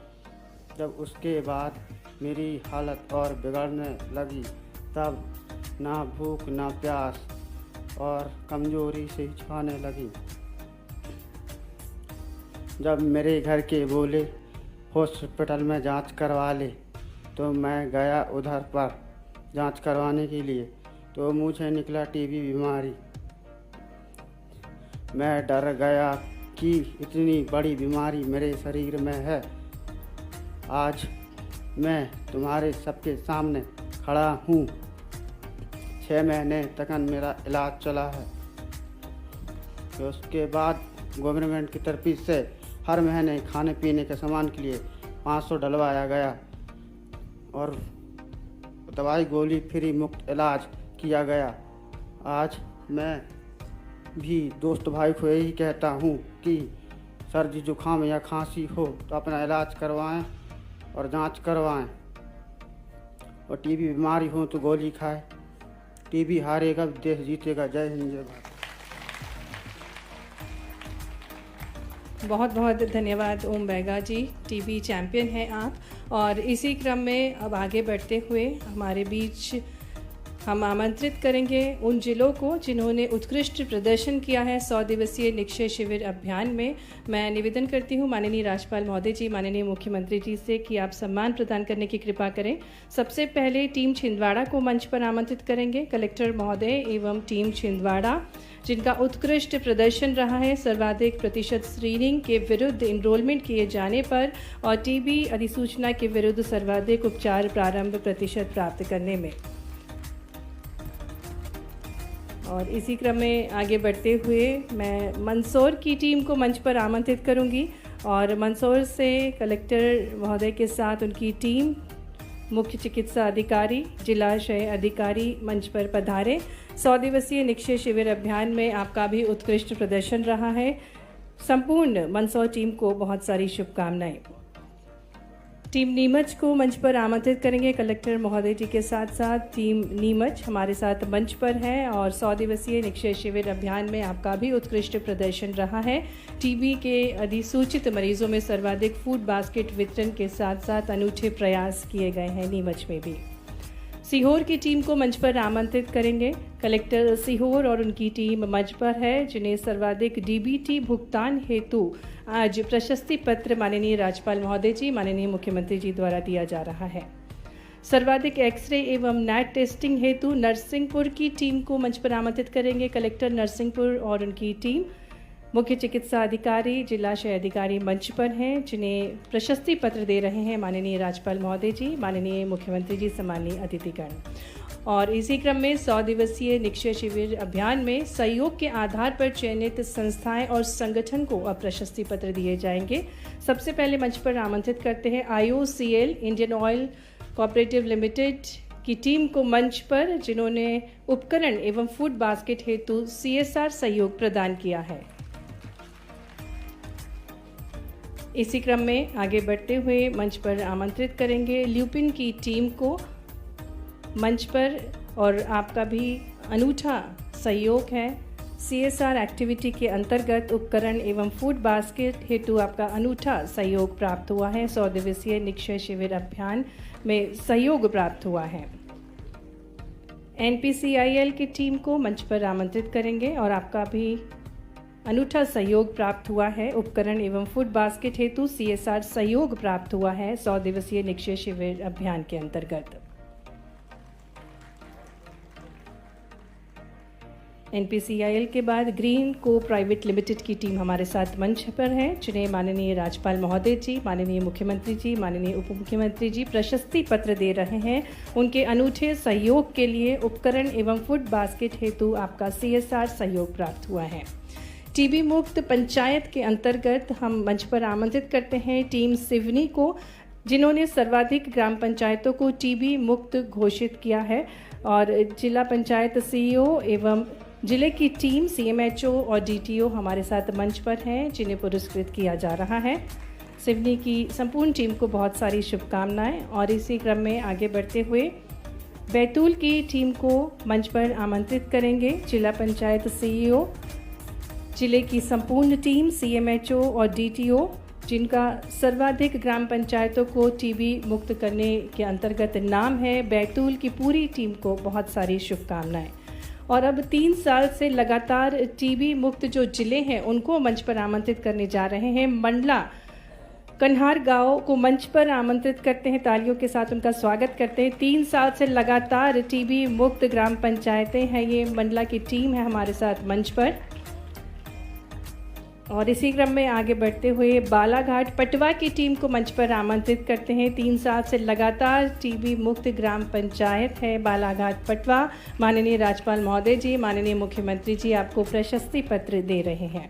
S9: जब उसके बाद मेरी हालत और बिगड़ने लगी तब ना भूख ना प्यास और कमजोरी से छाने लगी। जब मेरे घर के बोले हॉस्पिटल में जांच करवा ले, तो मैं गया उधर पर जांच करवाने के लिए, तो मुझे निकला टीबी बीमारी। मैं डर गया कि इतनी बड़ी बीमारी मेरे शरीर में है। आज मैं तुम्हारे सबके सामने खड़ा हूँ। 6 महीने तक मेरा इलाज चला है। तो उसके बाद गवर्नमेंट की तरफ से हर महीने खाने पीने के सामान के लिए 500 डलवाया गया और दवाई गोली फ्री मुफ्त इलाज किया गया। आज मैं भी दोस्त भाई को यही कहता हूँ कि सर्दी जुकाम या खांसी हो तो अपना इलाज करवाएं और जांच करवाएं, और टीबी बीमारी हो तो गोली खाएं। टीबी हारेगा, देश जीतेगा। जय हिंद, जय भारत।
S2: बहुत बहुत धन्यवाद ओम बैगा जी, टीवी चैंपियन हैं आप। और इसी क्रम में अब आगे बढ़ते हुए हमारे बीच हम आमंत्रित करेंगे उन जिलों को जिन्होंने उत्कृष्ट प्रदर्शन किया है 100 दिवसीय निक्षय शिविर अभियान में। मैं निवेदन करती हूँ माननीय राज्यपाल महोदय जी, माननीय मुख्यमंत्री जी से कि आप सम्मान प्रदान करने की कृपा करें। सबसे पहले टीम छिंदवाड़ा को मंच पर आमंत्रित करेंगे। कलेक्टर महोदय एवं टीम छिंदवाड़ा जिनका उत्कृष्ट प्रदर्शन रहा है सर्वाधिक प्रतिशत स्क्रीनिंग के विरुद्ध इनरोलमेंट किए जाने पर और टीबी अधिसूचना के विरुद्ध सर्वाधिक उपचार प्रारंभ प्रतिशत प्राप्त करने में। और इसी क्रम में आगे बढ़ते हुए मैं मंदसौर की टीम को मंच पर आमंत्रित करूंगी और मंदसौर से कलेक्टर महोदय के साथ उनकी टीम, मुख्य चिकित्सा अधिकारी, जिला क्षय अधिकारी मंच पर पधारे। 100 दिवसीय निक्षय शिविर अभियान में आपका भी उत्कृष्ट प्रदर्शन रहा है। संपूर्ण मंदसौर टीम को बहुत सारी शुभकामनाएं। टीम नीमच को मंच पर आमंत्रित करेंगे। कलेक्टर महोदय जी के साथ साथ टीम नीमच हमारे साथ मंच पर है और 100 दिवसीय निक्षय शिविर अभियान में आपका भी उत्कृष्ट प्रदर्शन रहा है। टीबी के अधिसूचित मरीजों में सर्वाधिक फूड बास्केट वितरण के साथ साथ अनूठे प्रयास किए गए हैं नीमच में भी। सीहोर की टीम को मंच पर आमंत्रित करेंगे। कलेक्टर सीहोर और उनकी टीम मंच पर है जिन्हें सर्वाधिक डीबीटी भुगतान हेतु आज प्रशस्ति पत्र माननीय राज्यपाल महोदय जी, माननीय मुख्यमंत्री जी द्वारा दिया जा रहा है। सर्वाधिक एक्सरे एवं नेट टेस्टिंग हेतु नरसिंहपुर की टीम को मंच पर आमंत्रित करेंगे। कलेक्टर नरसिंहपुर और उनकी टीम, मुख्य चिकित्सा अधिकारी, जिला क्षय अधिकारी मंच पर हैं जिन्हें प्रशस्ति पत्र दे रहे हैं माननीय राज्यपाल महोदय जी, माननीय मुख्यमंत्री जी, सम्मानीय अतिथिगण। और इसी क्रम में 100 दिवसीय निक्षय शिविर अभियान में सहयोग के आधार पर चयनित संस्थाएं और संगठन को अब प्रशस्ति पत्र दिए जाएंगे। सबसे पहले मंच पर आमंत्रित करते हैं IOCL Indian oil cooperative limited की टीम को मंच पर, जिन्होंने उपकरण एवं फूड बास्केट हेतु CSR सहयोग प्रदान किया है। इसी क्रम में आगे बढ़ते हुए मंच पर आमंत्रित करेंगे ल्यूपिन की टीम को मंच पर, और आपका भी अनूठा सहयोग है। CSR एक्टिविटी के अंतर्गत उपकरण एवं फूड बास्केट हेतु आपका अनूठा सहयोग प्राप्त हुआ है। 100 दिवसीय निक्षय शिविर अभियान में सहयोग प्राप्त हुआ है। NPCIL की टीम को मंच पर आमंत्रित करेंगे और आपका भी अनूठा सहयोग प्राप्त हुआ है। उपकरण एवं फूड बास्केट हेतु CSR सहयोग प्राप्त हुआ है 100 दिवसीय निक्षय शिविर अभियान के अंतर्गत। NPCIL के बाद ग्रीन को प्राइवेट लिमिटेड की टीम हमारे साथ मंच पर है, जिन्हें माननीय राज्यपाल महोदय जी, माननीय मुख्यमंत्री जी, माननीय उप मुख्यमंत्री जी प्रशस्ति पत्र दे रहे हैं। उनके अनूठे सहयोग के लिए उपकरण एवं फूड बास्केट हेतु आपका CSR सहयोग प्राप्त हुआ है। TB मुक्त पंचायत के अंतर्गत हम मंच पर आमंत्रित करते हैं टीम सिवनी को, जिन्होंने सर्वाधिक ग्राम पंचायतों को TB मुक्त घोषित किया है, और जिला पंचायत CEO एवं जिले की टीम CMHO और DTO हमारे साथ मंच पर हैं, जिन्हें पुरस्कृत किया जा रहा है। सिवनी की संपूर्ण टीम को बहुत सारी शुभकामनाएं। और इसी क्रम में आगे बढ़ते हुए बैतूल की टीम को मंच पर आमंत्रित करेंगे जिला पंचायत CEO, जिले की संपूर्ण टीम CMHO और DTO, जिनका सर्वाधिक ग्राम पंचायतों को TB मुक्त करने के अंतर्गत नाम है। बैतूल की पूरी टीम को बहुत सारी शुभकामनाएं। और अब 3 साल से लगातार TB मुक्त जो जिले हैं उनको मंच पर आमंत्रित करने जा रहे हैं। मंडला कन्हार गांव को मंच पर आमंत्रित करते हैं, तालियों के साथ उनका स्वागत करते हैं। 3 साल से लगातार TB मुक्त ग्राम पंचायतें हैं, ये मंडला की टीम है हमारे साथ मंच पर। और इसी क्रम में आगे बढ़ते हुए बालाघाट पटवा की टीम को मंच पर आमंत्रित करते हैं। 3 साल से लगातार TB मुक्त ग्राम पंचायत है बालाघाट पटवा। माननीय राज्यपाल महोदय जी, माननीय मुख्यमंत्री जी आपको प्रशस्ति पत्र दे रहे हैं।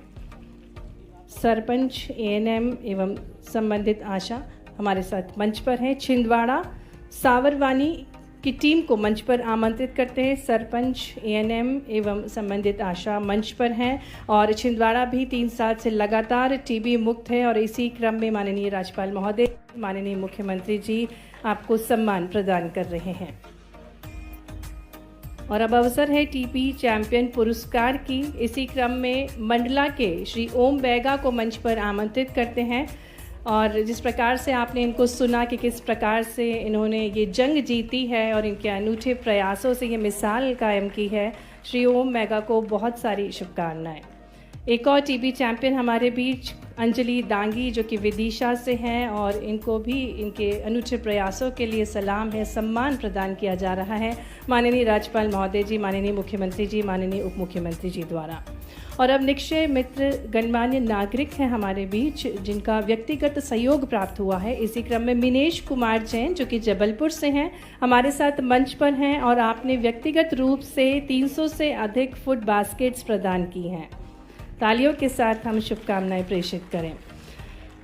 S2: सरपंच ANM एवं संबंधित आशा हमारे साथ मंच पर हैं। छिंदवाड़ा सावरवानी की टीम को मंच पर आमंत्रित करते हैं। सरपंच ANM एवं संबंधित आशा मंच पर हैं, और छिंदवाड़ा भी 3 साल से लगातार TB मुक्त है। और इसी क्रम में माननीय राज्यपाल महोदय, माननीय मुख्यमंत्री जी आपको सम्मान प्रदान कर रहे हैं। और अब अवसर है TB चैंपियन पुरस्कार की। इसी क्रम में मंडला के श्री ओम बैगा को मंच पर आमंत्रित करते हैं, और जिस प्रकार से आपने इनको सुना कि किस प्रकार से इन्होंने ये जंग जीती है और इनके अनूठे प्रयासों से ये मिसाल कायम की है, श्री ओम मेगा को बहुत सारी शुभकामनाएं। एक और TB चैंपियन हमारे बीच अंजलि दांगी, जो कि विदिशा से हैं, और इनको भी इनके अनूठे प्रयासों के लिए सलाम है, सम्मान प्रदान किया जा रहा है माननीय राज्यपाल महोदय जी, माननीय मुख्यमंत्री जी, माननीय उप मुख्यमंत्री जी द्वारा। और अब निक्षय मित्र गणमान्य नागरिक हैं हमारे बीच, जिनका व्यक्तिगत सहयोग प्राप्त हुआ है। इसी क्रम में मिनेश कुमार जैन, जो कि जबलपुर से हैं, हमारे साथ मंच पर हैं, और आपने व्यक्तिगत रूप से 300 से अधिक फूड बास्केट्स प्रदान की हैं। तालियों के साथ हम शुभकामनाएं प्रेषित करें।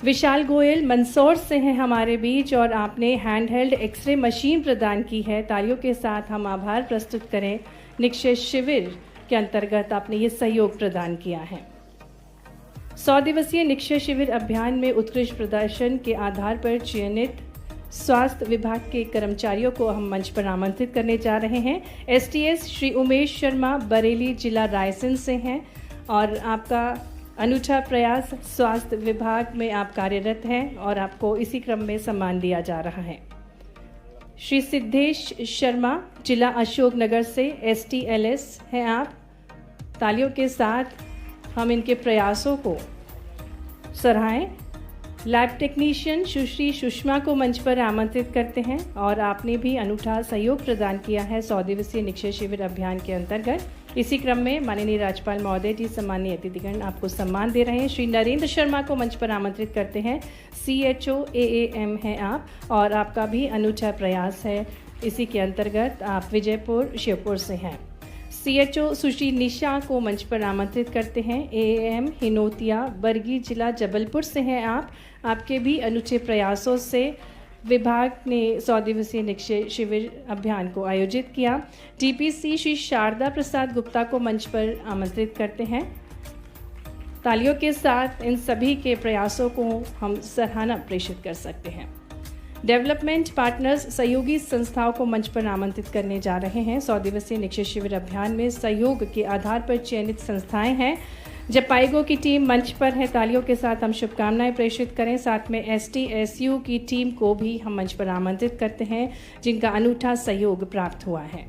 S2: विशाल गोयल मंदसौर से हैं हमारे बीच, और आपने हैंडहेल्ड एक्सरे मशीन प्रदान की है। तालियों के साथ हम आभार प्रस्तुत करें। निक्षय शिविर के अंतर्गत आपने ये सहयोग प्रदान किया है। 100 दिवसीय निक्षय शिविर अभियान में उत्कृष्ट प्रदर्शन के आधार पर चयनित स्वास्थ्य विभाग के कर्मचारियों को हम मंच पर आमंत्रित करने जा रहे हैं। STS श्री उमेश शर्मा बरेली, जिला रायसेन से हैं, और आपका अनूठा प्रयास स्वास्थ्य विभाग में आप कार्यरत हैं, और आपको इसी क्रम में सम्मान दिया जा रहा है। श्री सिद्धेश शर्मा, जिला अशोकनगर से STLS हैं आप। तालियों के साथ हम इनके प्रयासों को सराहें। लैब टेक्नीशियन सुश्री सुषमा को मंच पर आमंत्रित करते हैं, और आपने भी अनूठा सहयोग प्रदान किया है 100 दिवसीय निक्षय शिविर अभियान के अंतर्गत। इसी क्रम में माननीय राज्यपाल महोदय जी, सम्मानीय अतिथिगण आपको सम्मान दे रहे हैं। श्री नरेंद्र शर्मा को मंच पर आमंत्रित करते हैं। CHO AAM हैं आप, और आपका भी अनूठा प्रयास है। इसी के अंतर्गत आप विजयपुर श्योपुर से हैं। CHO सुश्री निशा को मंच पर आमंत्रित करते हैं। AAM हिनोतिया बरगी, जिला जबलपुर से हैं आप। आपके भी अनूठे प्रयासों से विभाग ने 100 दिवसीय निक्षय शिविर अभियान को आयोजित किया। TPC श्री शारदा प्रसाद गुप्ता को मंच पर आमंत्रित करते हैं। तालियों के साथ इन सभी के प्रयासों को हम सराहना प्रेषित कर सकते हैं। डेवलपमेंट पार्टनर्स सहयोगी संस्थाओं को मंच पर आमंत्रित करने जा रहे हैं। 100 दिवसीय निक्षय शिविर अभियान में सहयोग के आधार पर चयनित संस्थाएं हैं। जब पाइगो की टीम मंच पर है, तालियों के साथ हम शुभकामनाएं प्रेषित करें। साथ में STSU की टीम को भी हम मंच पर आमंत्रित करते हैं, जिनका अनूठा सहयोग प्राप्त हुआ है।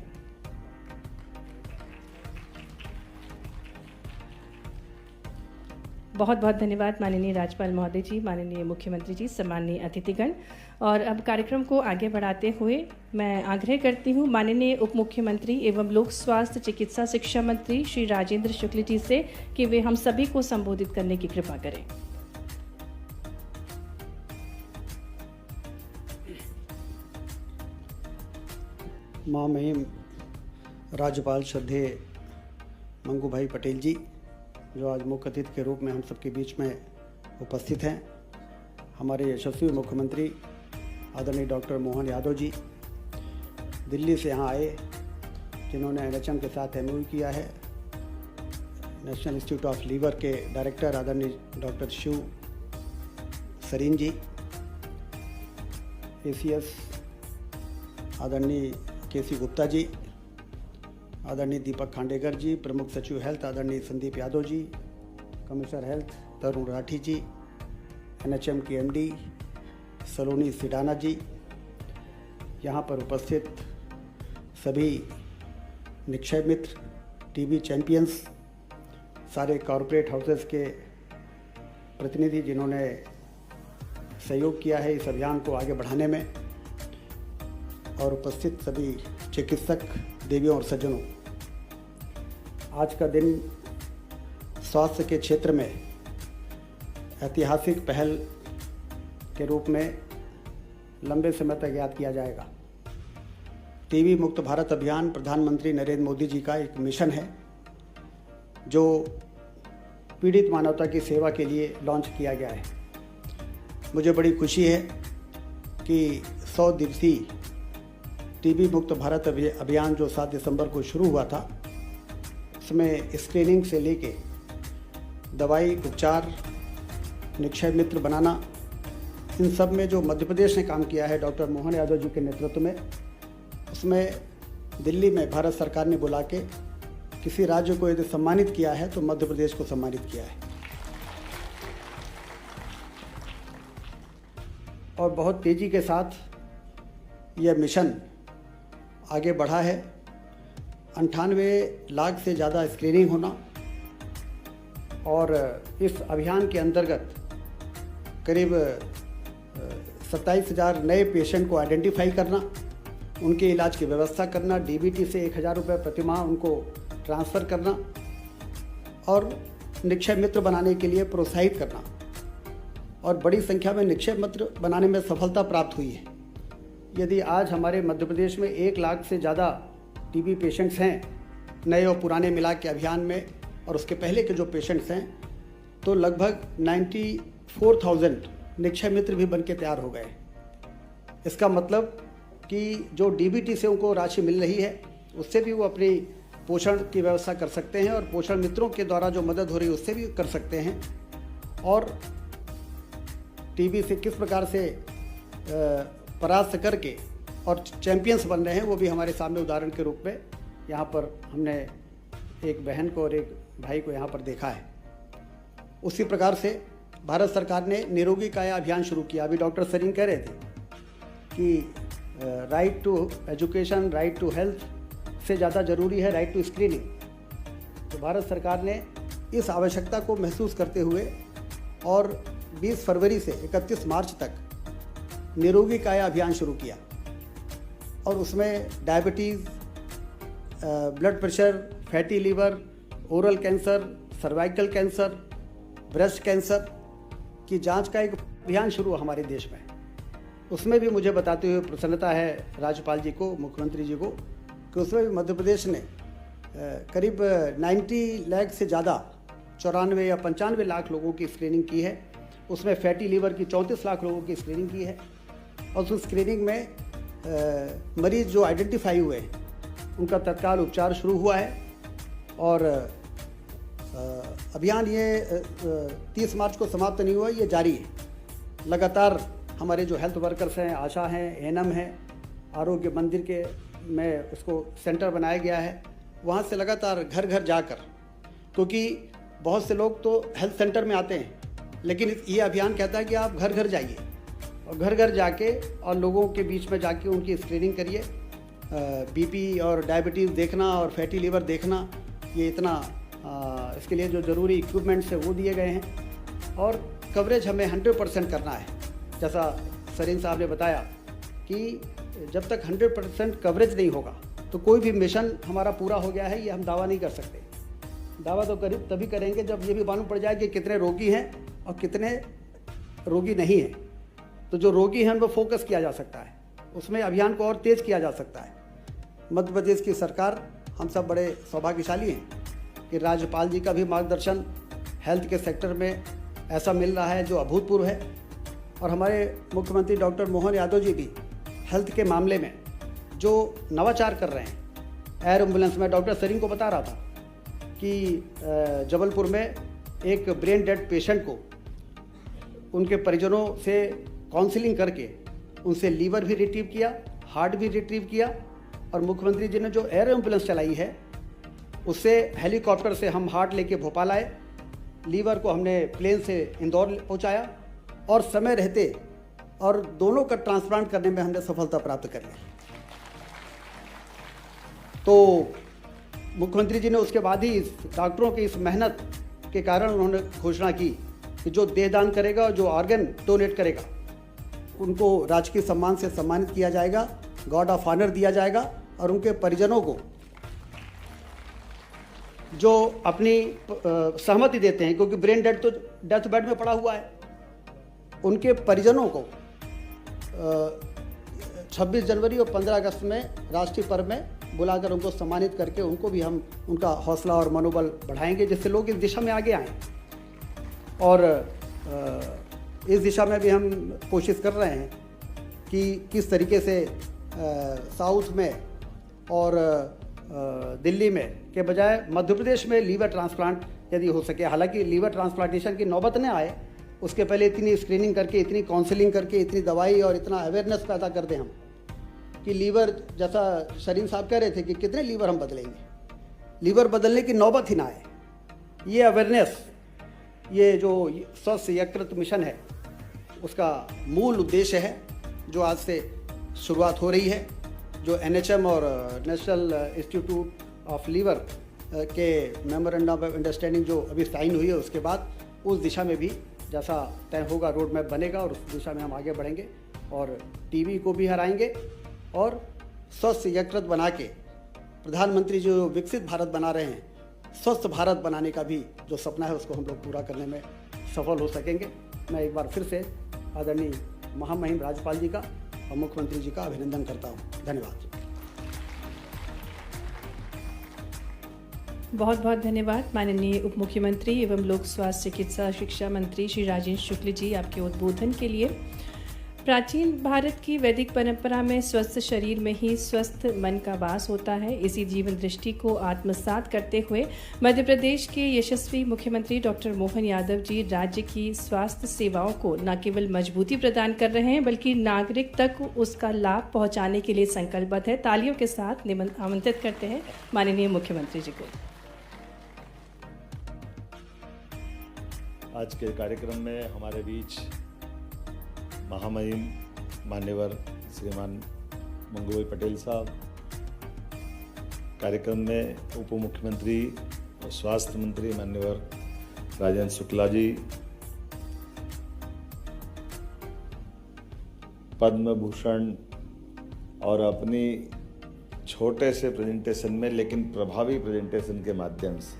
S2: बहुत बहुत धन्यवाद माननीय राज्यपाल महोदय जी, माननीय मुख्यमंत्री जी, सम्माननीय अतिथिगण। और अब कार्यक्रम को आगे बढ़ाते हुए मैं आग्रह करती हूँ माननीय उप मुख्यमंत्री एवं लोक स्वास्थ्य चिकित्सा शिक्षा मंत्री श्री राजेंद्र शुक्ल जी से कि वे हम सभी को संबोधित करने की कृपा करें।
S5: महामहिम राज्यपाल श्रद्धेय मंगू भाई पटेल जी, जो आज मुख्य अतिथि के रूप में हम सबके बीच में उपस्थित हैं, हमारे यशस्वी मुख्यमंत्री आदरणीय डॉक्टर मोहन यादव जी, दिल्ली से यहाँ आए, जिन्होंने NHM के साथ MOU किया है, नेशनल इंस्टीट्यूट ऑफ लीवर के डायरेक्टर आदरणीय डॉक्टर शिव सरीन जी, ACS आदरणीय KC गुप्ता जी, आदरणीय दीपक खांडेकर जी, प्रमुख सचिव हेल्थ आदरणीय संदीप यादव जी, कमिश्नर हेल्थ तरुण राठी जी, NHM की MD सलोनी सिडाना जी, यहाँ पर उपस्थित सभी निक्षय मित्र, टीबी चैंपियंस, सारे कॉरपोरेट हाउसेस के प्रतिनिधि जिन्होंने सहयोग किया है इस अभियान को आगे बढ़ाने में, और उपस्थित सभी चिकित्सक देवियों और सज्जनों, आज का दिन स्वास्थ्य के क्षेत्र में ऐतिहासिक पहल के रूप में लंबे समय तक याद किया जाएगा। टीबी मुक्त भारत अभियान प्रधानमंत्री नरेंद्र मोदी जी का एक मिशन है, जो पीड़ित मानवता की सेवा के लिए लॉन्च किया गया है। मुझे बड़ी खुशी है कि 100 दिवसीय टीबी मुक्त भारत अभियान जो 7 दिसंबर को शुरू हुआ था, उसमें स्क्रीनिंग से लेके दवाई, उपचार, निक्षय मित्र बनाना, इन सब में जो मध्य प्रदेश ने काम किया है डॉक्टर मोहन यादव जी के नेतृत्व में, उसमें दिल्ली में भारत सरकार ने बुला के किसी राज्य को यदि सम्मानित किया है तो मध्य प्रदेश को सम्मानित किया है। और बहुत तेज़ी के साथ यह मिशन आगे बढ़ा है। 98 लाख से ज़्यादा स्क्रीनिंग होना, और इस अभियान के अंतर्गत करीब 27,000 नए पेशेंट को आइडेंटिफाई करना, उनके इलाज की व्यवस्था करना, DBT से 1,000 रुपये प्रति माह उनको ट्रांसफ़र करना, और निक्षय मित्र बनाने के लिए प्रोत्साहित करना, और बड़ी संख्या में निक्षय मित्र बनाने में सफलता प्राप्त हुई है। यदि आज हमारे मध्य प्रदेश में 1 लाख से ज़्यादा टीबी पेशेंट्स हैं, नए और पुराने मिला के अभियान में, और उसके पहले के जो पेशेंट्स हैं, तो लगभग 94,000 निक्षय मित्र भी बनके तैयार हो गए। इसका मतलब कि जो DBT से उनको राशि मिल रही है, उससे भी वो अपनी पोषण की व्यवस्था कर सकते हैं, और पोषण मित्रों के द्वारा जो मदद हो रही है उससे भी कर सकते हैं। और टीबी से किस प्रकार से परास्त करके और चैंपियंस बन रहे हैं, वो भी हमारे सामने उदाहरण के रूप में यहाँ पर हमने एक बहन को और एक भाई को यहाँ पर देखा है। उसी प्रकार से भारत सरकार ने निरोगी काया अभियान शुरू किया। अभी डॉक्टर सरीन कह रहे थे कि right to education, right to health से ज़्यादा ज़रूरी है राइट टू स्क्रीनिंग। तो भारत सरकार ने इस आवश्यकता को महसूस करते हुए और 20 फरवरी से 31 मार्च तक निरोगी काया अभियान शुरू किया, और उसमें diabetes, blood pressure, fatty liver, oral cancer, cervical cancer, breast cancer की जांच का एक अभियान शुरू हुआ हमारे देश में। उसमें भी मुझे बताते हुए प्रसन्नता है राज्यपाल जी को, मुख्यमंत्री जी को, कि उसमें भी मध्य प्रदेश ने करीब 90 लाख से ज़्यादा 94 या 95 लाख लोगों की स्क्रीनिंग की है। उसमें फैटी लीवर की 34 लाख लोगों की स्क्रीनिंग की है, और उस स्क्रीनिंग में मरीज़ जो आइडेंटिफाई हुए हैं उनका तत्काल उपचार शुरू हुआ है। और अभियान ये 30 मार्च को समाप्त नहीं हुआ, ये जारी है। लगातार हमारे जो हेल्थ वर्कर्स हैं, आशा हैं, एएनएम हैं, आरोग्य मंदिर के में उसको सेंटर बनाया गया है, वहाँ से लगातार घर घर जाकर, क्योंकि बहुत से लोग तो हेल्थ सेंटर में आते हैं, लेकिन ये अभियान कहता है कि आप घर घर जाइए और घर घर जाके और लोगों के बीच में जाके उनकी स्क्रीनिंग करिए। बीपी और डायबिटीज़ देखना और फैटी लीवर देखना, ये इतना इसके लिए जो ज़रूरी इक्विपमेंट्स है वो दिए गए हैं। और कवरेज हमें 100% करना है। जैसा सरीन साहब ने बताया कि जब तक 100% कवरेज नहीं होगा तो कोई भी मिशन हमारा पूरा हो गया है ये हम दावा नहीं कर सकते। दावा तो तभी करेंगे जब ये भी मालूम पड़ जाए कि कितने रोगी हैं और कितने रोगी नहीं हैं। तो जो रोगी हैं उन पर फोकस किया जा सकता है, उसमें अभियान को और तेज़ किया जा सकता है। मध्य प्रदेश की सरकार, हम सब बड़े सौभाग्यशाली हैं कि राज्यपाल जी का भी मार्गदर्शन हेल्थ के सेक्टर में ऐसा मिल रहा है जो अभूतपूर्व है। और हमारे मुख्यमंत्री डॉक्टर मोहन यादव जी भी हेल्थ के मामले में जो नवाचार कर रहे हैं। एयर एम्बुलेंस में डॉक्टर सरीन को बता रहा था कि जबलपुर में एक ब्रेन डेड पेशेंट को उनके परिजनों से काउंसलिंग करके उनसे लीवर भी रिट्रीव किया, हार्ट भी रिट्रीव किया। और मुख्यमंत्री जी ने जो एयर एम्बुलेंस चलाई है उससे हेलीकॉप्टर से हम हार्ट लेके भोपाल आए, लीवर को हमने प्लेन से इंदौर पहुंचाया और समय रहते और दोनों का ट्रांसप्लांट करने में हमने सफलता प्राप्त कर ली। तो मुख्यमंत्री जी ने उसके बाद ही डॉक्टरों की इस मेहनत के कारण उन्होंने घोषणा की कि जो देहदान करेगा और जो ऑर्गन डोनेट करेगा उनको राजकीय सम्मान से सम्मानित किया जाएगा, गॉर्ड ऑफ ऑनर दिया जाएगा। और उनके परिजनों को जो अपनी सहमति देते हैं, क्योंकि ब्रेन डेड तो डेथ बेड में पड़ा हुआ है, उनके परिजनों को 26 जनवरी और 15 अगस्त में राष्ट्रीय पर्व में बुलाकर उनको सम्मानित करके उनको भी हम उनका हौसला और मनोबल बढ़ाएंगे, जिससे लोग इस दिशा में आगे आएँ। और इस दिशा में भी हम कोशिश कर रहे हैं कि किस तरीके से साउथ में और दिल्ली में के बजाय मध्य प्रदेश में लीवर ट्रांसप्लांट यदि हो सके। हालांकि लीवर ट्रांसप्लांटेशन की नौबत न आए उसके पहले इतनी स्क्रीनिंग करके, इतनी काउंसलिंग करके, इतनी दवाई और इतना अवेयरनेस पैदा कर दें हम कि लीवर, जैसा शरीन साहब कह रहे थे कि कितने लीवर हम बदलेंगे, लीवर बदलने की नौबत ही ना आए। ये अवेयरनेस, ये जो स्वस्थ यकृत मिशन है उसका मूल उद्देश्य है, जो आज से शुरुआत हो रही है। जो NHM और नेशनल इंस्टीट्यूट ऑफ लीवर के मेमोरेंडम ऑफ अंडरस्टैंडिंग जो अभी साइन हुई है, उसके बाद उस दिशा में भी जैसा तय होगा रोड मैप बनेगा और उस दिशा में हम आगे बढ़ेंगे और टीबी को भी हराएंगे और स्वस्थ यकृत बना के प्रधानमंत्री जो विकसित भारत बना रहे हैं, स्वस्थ भारत बनाने का भी जो सपना है उसको हम लोग पूरा करने में सफल हो सकेंगे। मैं एक बार फिर से आदरणीय महामहिम राज्यपाल जी का और मुख्यमंत्री जी का अभिनंदन करता हूँ। धन्यवाद।
S2: बहुत बहुत धन्यवाद माननीय उप मुख्यमंत्री एवं लोक स्वास्थ्य चिकित्सा शिक्षा मंत्री श्री राजेंद्र शुक्ल जी आपके उद्बोधन के लिए। प्राचीन भारत की वैदिक परंपरा में स्वस्थ शरीर में ही स्वस्थ मन का वास होता है। इसी जीवन दृष्टि को आत्मसात करते हुए मध्य प्रदेश के यशस्वी मुख्यमंत्री डॉक्टर मोहन यादव जी राज्य की स्वास्थ्य सेवाओं को न केवल मजबूती प्रदान कर रहे हैं बल्कि नागरिक तक उसका लाभ पहुंचाने के लिए संकल्पबद्ध है। तालियों के साथ आमंत्रित करते हैं माननीय मुख्यमंत्री जी को।
S6: आज के कार्यक्रम में हमारे बीच महामहिम मान्यवर श्रीमान मंगू पटेल साहब, कार्यक्रम में उप मुख्यमंत्री और स्वास्थ्य मंत्री मान्यवर राजेंद्र शुक्ला जी, पद्म भूषण और अपनी छोटे से प्रेजेंटेशन में लेकिन प्रभावी प्रेजेंटेशन के माध्यम से,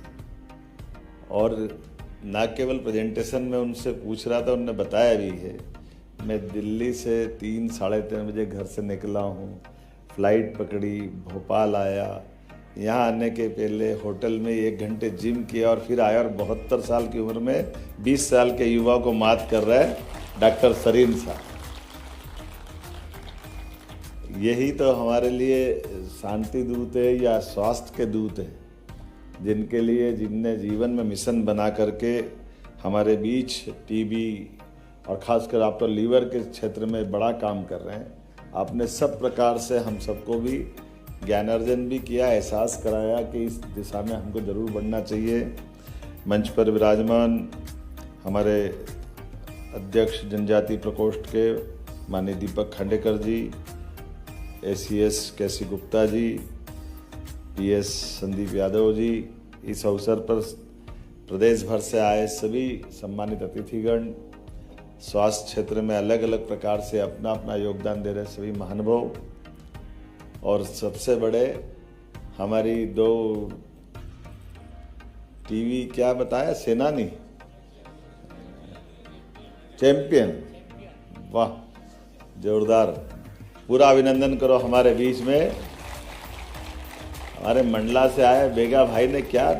S6: और न केवल प्रेजेंटेशन में उनसे पूछ रहा था, उन्होंने बताया भी है। मैं दिल्ली से 3 साढ़े 3 बजे घर से निकला हूँ, फ़्लाइट पकड़ी, भोपाल आया, यहाँ आने के पहले होटल में 1 घंटे जिम किया और फिर आया और 72 साल की उम्र में 20 साल के युवा को मात कर रहा है डॉक्टर सरीन साहब। यही तो हमारे लिए शांति दूत है या स्वास्थ्य के दूत है। जिनके लिए जिनने जीवन में मिशन बना करके हमारे बीच टीबी और ख़ासकर आप तो लीवर के क्षेत्र में बड़ा काम कर रहे हैं। आपने सब प्रकार से हम सबको भी ज्ञानार्जन भी किया, एहसास कराया कि इस दिशा में हमको ज़रूर बढ़ना चाहिए। मंच पर विराजमान हमारे अध्यक्ष जनजाति प्रकोष्ठ के माननीय दीपक खांडेकर जी, ACS केसी गुप्ता जी, PS संदीप यादव जी, इस अवसर पर प्रदेश भर से आए सभी सम्मानित अतिथिगण, स्वास्थ्य क्षेत्र में अलग अलग प्रकार से अपना अपना योगदान दे रहे सभी महानुभाव, और सबसे बड़े हमारी 2 टीवी क्या बताया, सेनानी चैंपियन, वाह जोरदार, पूरा अभिनंदन करो। हमारे बीच में हमारे मंडला से आए बेगा भाई ने, क्या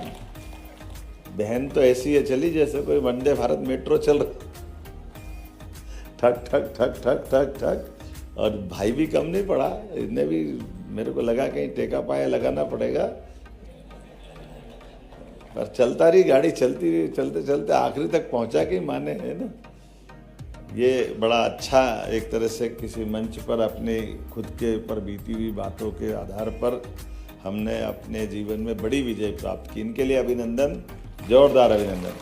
S6: बहन तो ऐसी है चली जैसे कोई वंदे भारत मेट्रो चल रहा, ठक ठक ठक ठक ठक ठक, और भाई भी कम नहीं पड़ा, इन्हें भी मेरे को लगा कहीं टेका पाया लगाना पड़ेगा, पर चलता रही गाड़ी, चलती रही, चलते चलते आखिरी तक पहुंचा के माने, है ना। ये बड़ा अच्छा एक तरह से किसी मंच पर अपने खुद के ऊपर बीती हुई बातों के आधार पर हमने अपने जीवन में बड़ी विजय प्राप्त की। इनके लिए अभिनंदन, जोरदार अभिनंदन।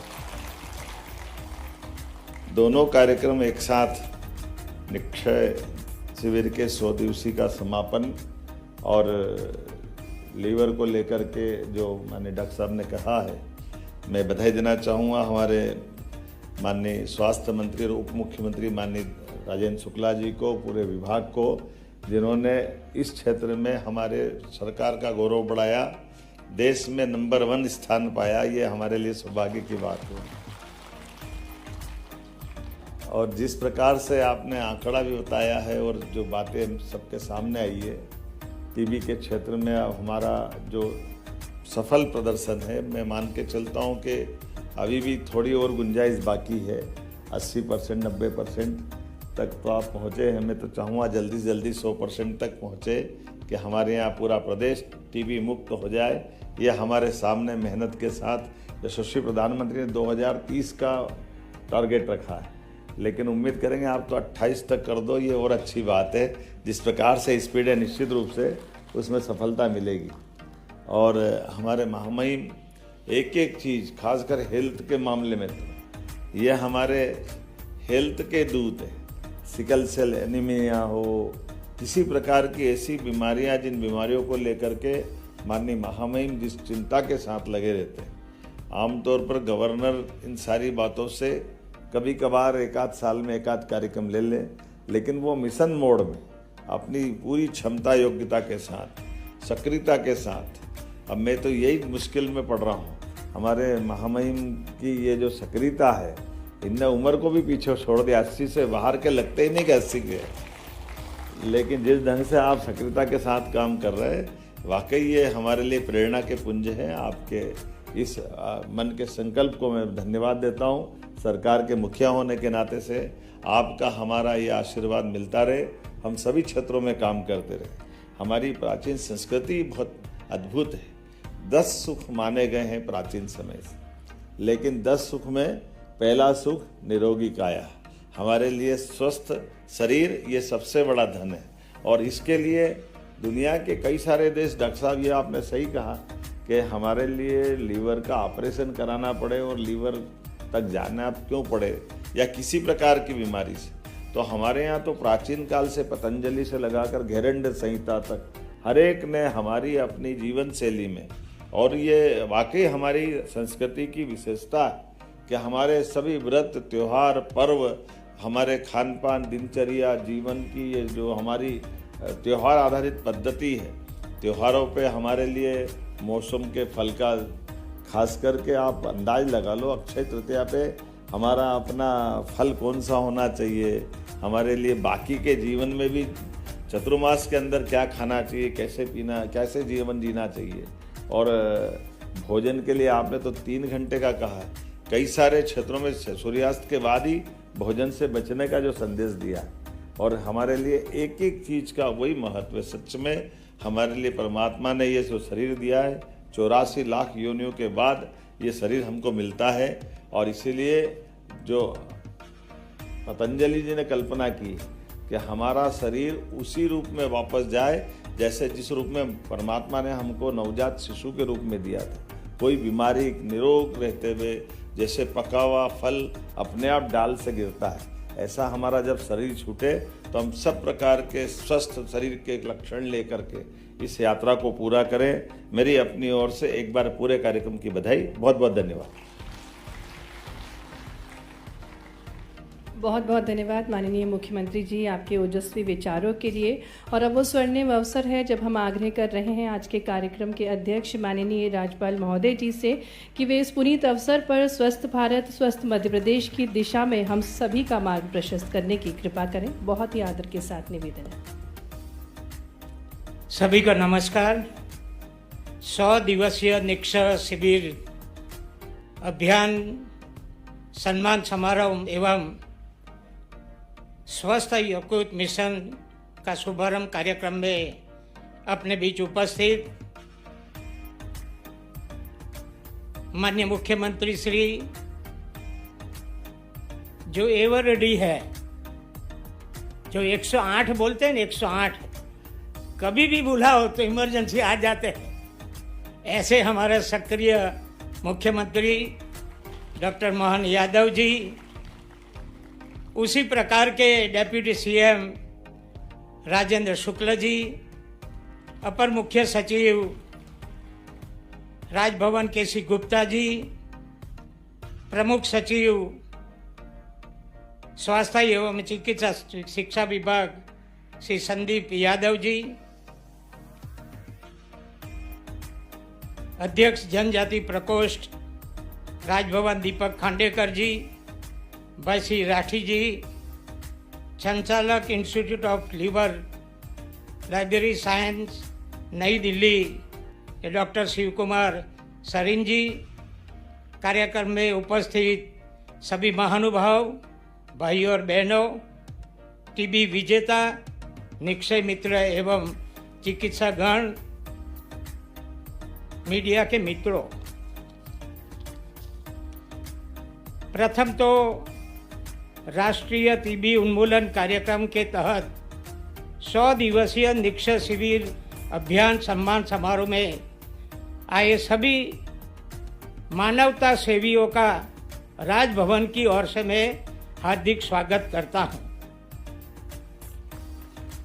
S6: दोनों कार्यक्रम एक साथ, निक्षय शिविर के 100 दिवसीय का समापन और लीवर को लेकर के जो माननीय डॉक्टर साहब ने कहा है, मैं बधाई देना चाहूँगा हमारे माननीय स्वास्थ्य मंत्री और उप मुख्यमंत्री माननीय राजेंद्र शुक्ला जी को, पूरे विभाग को, जिन्होंने इस क्षेत्र में हमारे सरकार का गौरव बढ़ाया, देश में नंबर 1 स्थान पाया। ये हमारे लिए सौभाग्य की बात है। और जिस प्रकार से आपने आंकड़ा भी बताया है और जो बातें सबके सामने आई है, टीबी के क्षेत्र में अब हमारा जो सफल प्रदर्शन है, मैं मान के चलता हूँ कि अभी भी थोड़ी और गुंजाइश बाकी है। 80% 90% तक तो आप पहुँचे हैं। मैं तो चाहूँगा जल्दी से जल्दी 100% तक पहुँचे कि हमारे यहाँ पूरा प्रदेश टीबी मुक्त हो जाए। ये हमारे सामने मेहनत के साथ यशस्वी प्रधानमंत्री ने 2030 का टारगेट रखा है, लेकिन उम्मीद करेंगे आप तो 28 तक कर दो, ये और अच्छी बात है। जिस प्रकार से स्पीड है, निश्चित रूप से उसमें सफलता मिलेगी। और हमारे महामहिम एक एक चीज़, खासकर हेल्थ के मामले में तो ये हमारे हेल्थ के दूत हैं। सिकल सेल एनीमिया हो, किसी प्रकार की ऐसी बीमारियां, जिन बीमारियों को लेकर के माननीय महामहिम जिस चिंता के साथ लगे रहते हैं, आमतौर पर गवर्नर इन सारी बातों से कभी कभार एक आध साल में एक आध कार्यक्रम ले ले, लेकिन वो मिशन मोड में अपनी पूरी क्षमता योग्यता के साथ, सक्रियता के साथ, अब मैं तो यही मुश्किल में पड़ रहा हूँ। हमारे महामहिम की ये जो सक्रियता है, इनने उम्र को भी पीछे छोड़ दिया। 80 से बाहर के लगते ही नहीं कि 80 के, लेकिन जिस ढंग से आप सक्रियता के साथ काम कर रहे हैं, वाकई ये हमारे लिए प्रेरणा के पुंज हैं। आपके इस मन के संकल्प को मैं धन्यवाद देता हूँ। सरकार के मुखिया होने के नाते से आपका हमारा ये आशीर्वाद मिलता रहे, हम सभी क्षेत्रों में काम करते रहे। हमारी प्राचीन संस्कृति बहुत अद्भुत है। 10 सुख माने गए हैं प्राचीन समय से, लेकिन 10 सुख में पहला सुख निरोगी काया। हमारे लिए स्वस्थ शरीर ये सबसे बड़ा धन है, और इसके लिए दुनिया के कई सारे देश, डॉक्टर साहब ये आपने सही कहा कि हमारे लिए लीवर का ऑपरेशन कराना पड़े और लीवर तक जाना क्यों पड़े, या किसी प्रकार की बीमारी से, तो हमारे यहाँ तो प्राचीन काल से पतंजलि से लगाकर घेरंड संहिता तक हर एक ने हमारी अपनी जीवन शैली में, और ये वाकई हमारी संस्कृति की विशेषता है कि हमारे सभी व्रत, त्योहार, पर्व, हमारे खान पान, दिनचर्या, जीवन की ये जो हमारी त्योहार आधारित पद्धति है, त्योहारों पे हमारे लिए मौसम के फल का खास करके आप अंदाज लगा लो, अक्षय तृतीया पे हमारा अपना फल कौन सा होना चाहिए, हमारे लिए बाकी के जीवन में भी चतुर्मास के अंदर क्या खाना चाहिए, कैसे पीना, कैसे जीवन जीना चाहिए। और भोजन के लिए आपने तो 3 घंटे का कहा है, कई सारे क्षेत्रों में सूर्यास्त के बाद ही भोजन से बचने का जो संदेश दिया है, और हमारे लिए एक एक चीज़ का वही महत्व है। सच में हमारे लिए परमात्मा ने ये जो शरीर दिया है, 84 लाख योनियों के बाद ये शरीर हमको मिलता है। और इसीलिए जो पतंजलि जी ने कल्पना की कि हमारा शरीर उसी रूप में वापस जाए जैसे जिस रूप में परमात्मा ने हमको नवजात शिशु के रूप में दिया था। कोई बीमारी निरोग रहते हुए जैसे पका हुआ फल अपने आप डाल से गिरता है, ऐसा हमारा जब शरीर छूटे तो हम सब प्रकार के स्वस्थ शरीर के लक्षण लेकर के इस यात्रा को पूरा करें। मेरी अपनी ओर से एक बार पूरे कार्यक्रम की बधाई। बहुत बहुत धन्यवाद।
S2: बहुत बहुत धन्यवाद माननीय मुख्यमंत्री जी आपके ओजस्वी विचारों के लिए। और अब वो स्वर्णिम अवसर है जब हम आग्रह कर रहे हैं आज के कार्यक्रम के अध्यक्ष माननीय राज्यपाल महोदय जी से कि वे इस पुनीत अवसर पर स्वस्थ भारत स्वस्थ मध्य प्रदेश की दिशा में हम सभी का मार्ग प्रशस्त करने की कृपा करें। बहुत ही आदर के साथ निवेदन है।
S10: सभी को नमस्कार। 100 दिवसीय निक्षय शिविर अभियान सम्मान समारोह एवं स्वस्थ यकृत मिशन का शुभारंभ कार्यक्रम में अपने बीच उपस्थित माननीय मुख्यमंत्री श्री जो एवर रेडी है, जो 108 बोलते हैं, 108 कभी भी बुला हो तो इमरजेंसी आ जाते हैं, ऐसे हमारे सक्रिय मुख्यमंत्री डॉक्टर मोहन यादव जी, उसी प्रकार के डेप्यूटी सीएम राजेंद्र शुक्ल जी, अपर मुख्य सचिव राजभवन केसी गुप्ता जी, प्रमुख सचिव स्वास्थ्य एवं चिकित्सा शिक्षा विभाग श्री संदीप यादव जी, अध्यक्ष जनजाति प्रकोष्ठ राजभवन दीपक खांडेकर जी, भाई राठी जी, संचालक institute of liver library science नई दिल्ली डॉक्टर शिव कुमार सरीन जी, कार्यक्रम में उपस्थित सभी महानुभाव भाई और बहनों, टीबी विजेता, निक्षय मित्र एवं चिकित्सागण, मीडिया के मित्रों, प्रथम तो राष्ट्रीय टीबी उन्मूलन कार्यक्रम के तहत 100 दिवसीय निक्षय शिविर अभियान सम्मान समारोह में आए सभी मानवता सेवियों का राजभवन की ओर से मैं हार्दिक स्वागत करता हूं।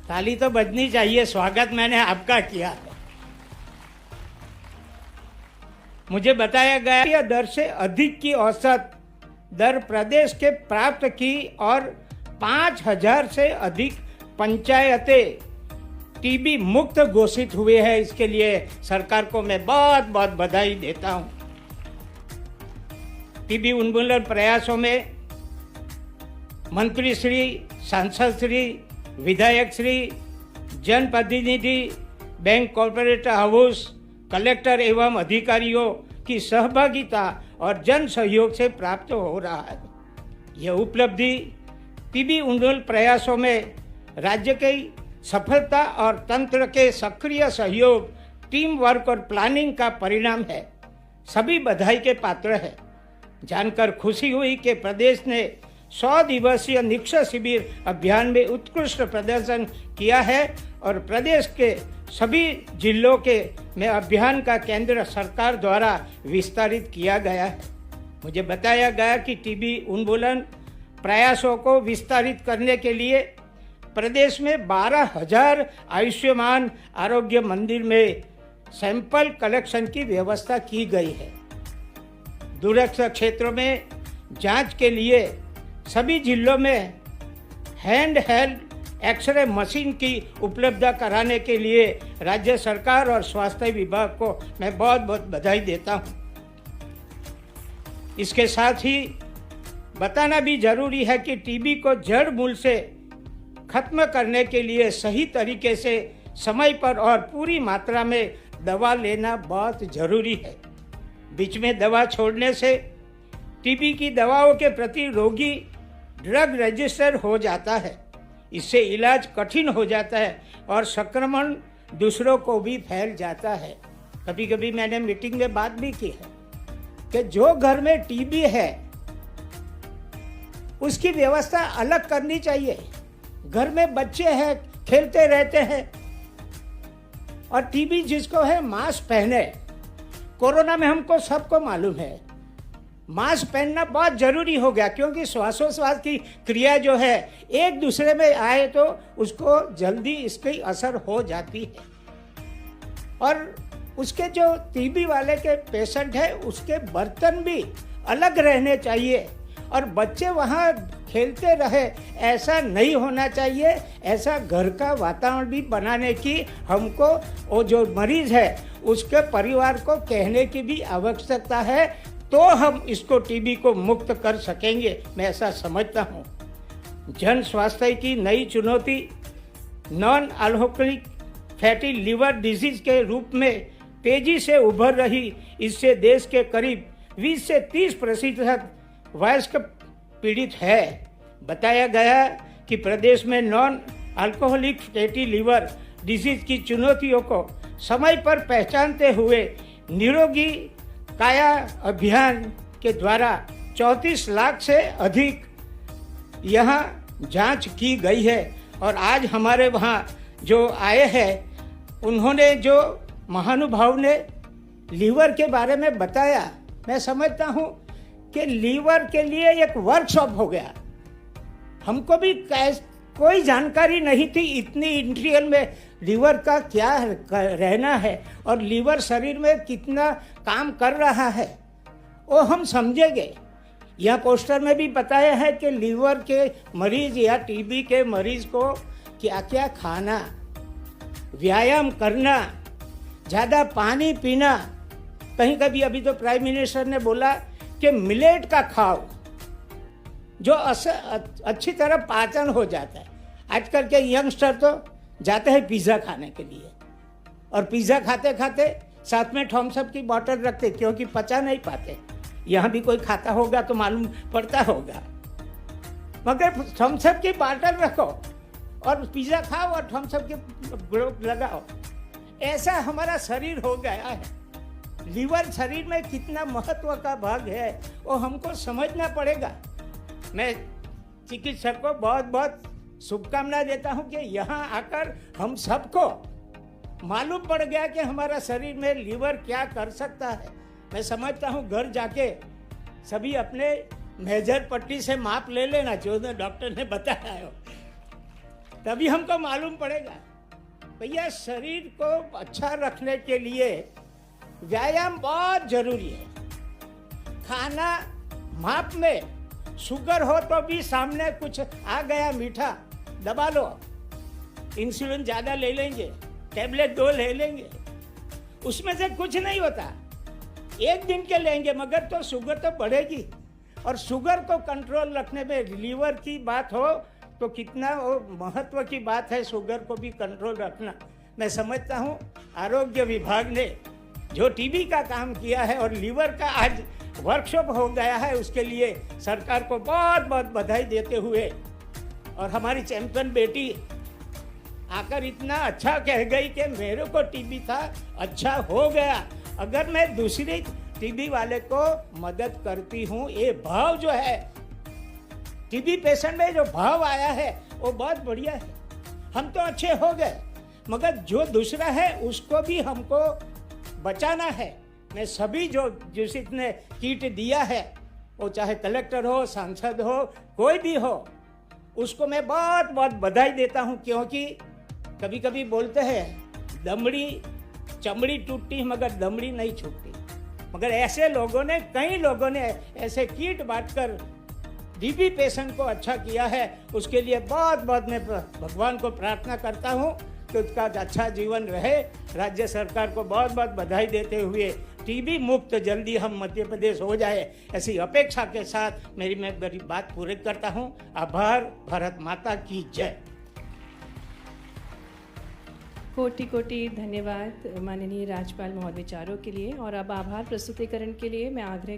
S10: ताली तो बजनी चाहिए, स्वागत मैंने आपका किया है। मुझे बताया गया कि दर से अधिक की औसत दर प्रदेश के प्राप्त की और 5000 से अधिक पंचायतें टीबी मुक्त घोषित हुए हैं। इसके लिए सरकार को मैं बहुत बहुत बधाई देता हूं। टीबी उन्मूलन प्रयासों में मंत्री श्री, सांसद श्री, विधायक श्री, जनप्रतिनिधि, बैंक कॉर्पोरेट हाउस, कलेक्टर एवं अधिकारियों की सहभागिता और जन सहयोग से प्राप्त हो रहा है। यह उपलब्धि टीबी उन्मूलन प्रयासों में राज्य की सफलता और तंत्र के सक्रिय सहयोग, टीम वर्क और प्लानिंग का परिणाम है। सभी बधाई के पात्र हैं। जानकर खुशी हुई कि प्रदेश ने 100 दिवसीय निक्षय शिविर अभियान में उत्कृष्ट प्रदर्शन किया है और प्रदेश के सभी जिलों के में अभियान का केंद्र सरकार द्वारा विस्तारित किया गया है। मुझे बताया गया कि टीबी उन्मूलन प्रयासों को विस्तारित करने के लिए प्रदेश में 12,000 आयुष्मान आरोग्य मंदिर में सैंपल कलेक्शन की व्यवस्था की गई है। दूरस्थ क्षेत्रों में जांच के लिए सभी जिलों में हैंड हेल्ड एक्सरे मशीन की उपलब्ध कराने के लिए राज्य सरकार और स्वास्थ्य विभाग को मैं बहुत बहुत बधाई देता हूं। इसके साथ ही बताना भी जरूरी है कि टीबी को जड़ मूल से खत्म करने के लिए सही तरीके से समय पर और पूरी मात्रा में दवा लेना बहुत जरूरी है। बीच में दवा छोड़ने से टीबी की दवाओं के प्रति रोगी ड्रग रजिस्टर हो जाता है। इससे इलाज कठिन हो जाता है और संक्रमण दूसरों को भी फैल जाता है। कभी कभी मैंने मीटिंग में बात भी की है कि जो घर में टीबी है उसकी व्यवस्था अलग करनी चाहिए। घर में बच्चे हैं, खेलते रहते हैं, और टीबी जिसको है मास्क पहने। कोरोना में हमको सबको मालूम है मास्क पहनना बहुत जरूरी हो गया, क्योंकि श्वासोश्वास की क्रिया जो है एक दूसरे में आए तो उसको जल्दी इसकी असर हो जाती है। और उसके जो टीबी वाले के पेशेंट है उसके बर्तन भी अलग रहने चाहिए, और बच्चे वहाँ खेलते रहे ऐसा नहीं होना चाहिए। ऐसा घर का वातावरण भी बनाने की हमको वो जो मरीज है उसके परिवार को कहने की भी आवश्यकता है, तो हम इसको टीबी को मुक्त कर सकेंगे, मैं ऐसा समझता हूँ। जन स्वास्थ्य की नई चुनौती non alcoholic fatty liver disease के रूप में तेजी से उभर रही, इससे देश के करीब 20 से 30% वयस्क पीड़ित है। बताया गया कि प्रदेश में non alcoholic fatty liver disease की चुनौतियों को समय पर पहचानते हुए निरोगी काया अभियान के द्वारा 34 लाख से अधिक यहाँ जांच की गई है। और आज हमारे वहाँ जो आए हैं उन्होंने जो महानुभाव ने लीवर के बारे में बताया, मैं समझता हूँ कि लीवर के लिए एक वर्कशॉप हो गया। हमको भी कोई जानकारी नहीं थी इतनी इंटीरियर में लीवर का क्या रहना है और लीवर शरीर में कितना काम कर रहा है, वो हम समझेंगे। यह पोस्टर में भी बताया है कि लीवर के मरीज या टीबी के मरीज को क्या क्या खाना, व्यायाम करना, ज़्यादा पानी पीना। कहीं कभी अभी तो प्राइम मिनिस्टर ने बोला कि मिलेट का खाओ जो अच्छी तरह पाचन हो जाता है। आजकल के यंगस्टर तो जाते हैं पिज़्ज़ा खाने के लिए, और पिज़्ज़ा खाते खाते साथ में थम्स अप की बोतल रखते, क्योंकि पचा नहीं पाते। यहाँ भी कोई खाता होगा तो मालूम पड़ता होगा, मगर थम्स अप की बोतल रखो और पिज़्ज़ा खाओ और थम्स अप के लगाओ। ऐसा हमारा शरीर हो गया है। लीवर शरीर में कितना महत्व का भाग है वो हमको समझना पड़ेगा। मैं चिकित्सक को बहुत बहुत शुभकामनाएं देता हूं कि यहाँ आकर हम सबको मालूम पड़ गया कि हमारा शरीर में लीवर क्या कर सकता है। मैं समझता हूँ घर जाके सभी अपने मेजर पट्टी से माप ले लेना जो डॉक्टर ने बताया है, तभी हमको मालूम पड़ेगा। भैया शरीर को अच्छा रखने के लिए व्यायाम बहुत जरूरी है। खाना माप में, शुगर हो तो भी सामने कुछ आ गया मीठा दबा लो, इंसुलिन ज़्यादा ले लेंगे, टैबलेट 2 ले लेंगे, उसमें से कुछ नहीं होता। एक दिन के लेंगे मगर तो शुगर तो बढ़ेगी। और शुगर को कंट्रोल रखने में लीवर की बात हो तो कितना वो महत्व की बात है शुगर को भी कंट्रोल रखना। मैं समझता हूँ आरोग्य विभाग ने जो टीबी का काम किया है और लीवर का आज वर्कशॉप हो गया है, उसके लिए सरकार को बहुत बहुत बधाई देते हुए, और हमारी चैंपियन बेटी आकर इतना अच्छा कह गई कि मेरे को टीबी था, अच्छा हो गया। अगर मैं दूसरे टीबी वाले को मदद करती हूँ, ये भाव जो है टीबी पेशेंट में जो भाव आया है वो बहुत बढ़िया है। हम तो अच्छे हो गए, मगर जो दूसरा है उसको भी हमको बचाना है। मैं सभी जो जिसने किट दिया है, वो चाहे कलेक्टर हो, सांसद हो, कोई भी हो, उसको मैं बहुत बहुत बधाई देता हूँ। क्योंकि कभी कभी बोलते हैं चमड़ी टूटती मगर दमड़ी नहीं छूटती, मगर ऐसे लोगों ने, कई लोगों ने ऐसे किट बांटकर टीबी पेशेंट को अच्छा किया है। उसके लिए बहुत बहुत मैं भगवान को प्रार्थना करता हूँ कि उसका अच्छा जीवन रहे। राज्य सरकार को बहुत बहुत बधाई देते हुए टीबी मुक्त जल्दी हम मध्य प्रदेश हो जाए, ऐसी अपेक्षा के साथ मेरी बात पूरी करता हूँ। आभार। भारत माता की जय।
S2: कोटि कोटि धन्यवाद माननीय राज्यपाल महोदय विचारों के लिए। और अब आभार प्रस्तुतिकरण के लिए मैं आग्रह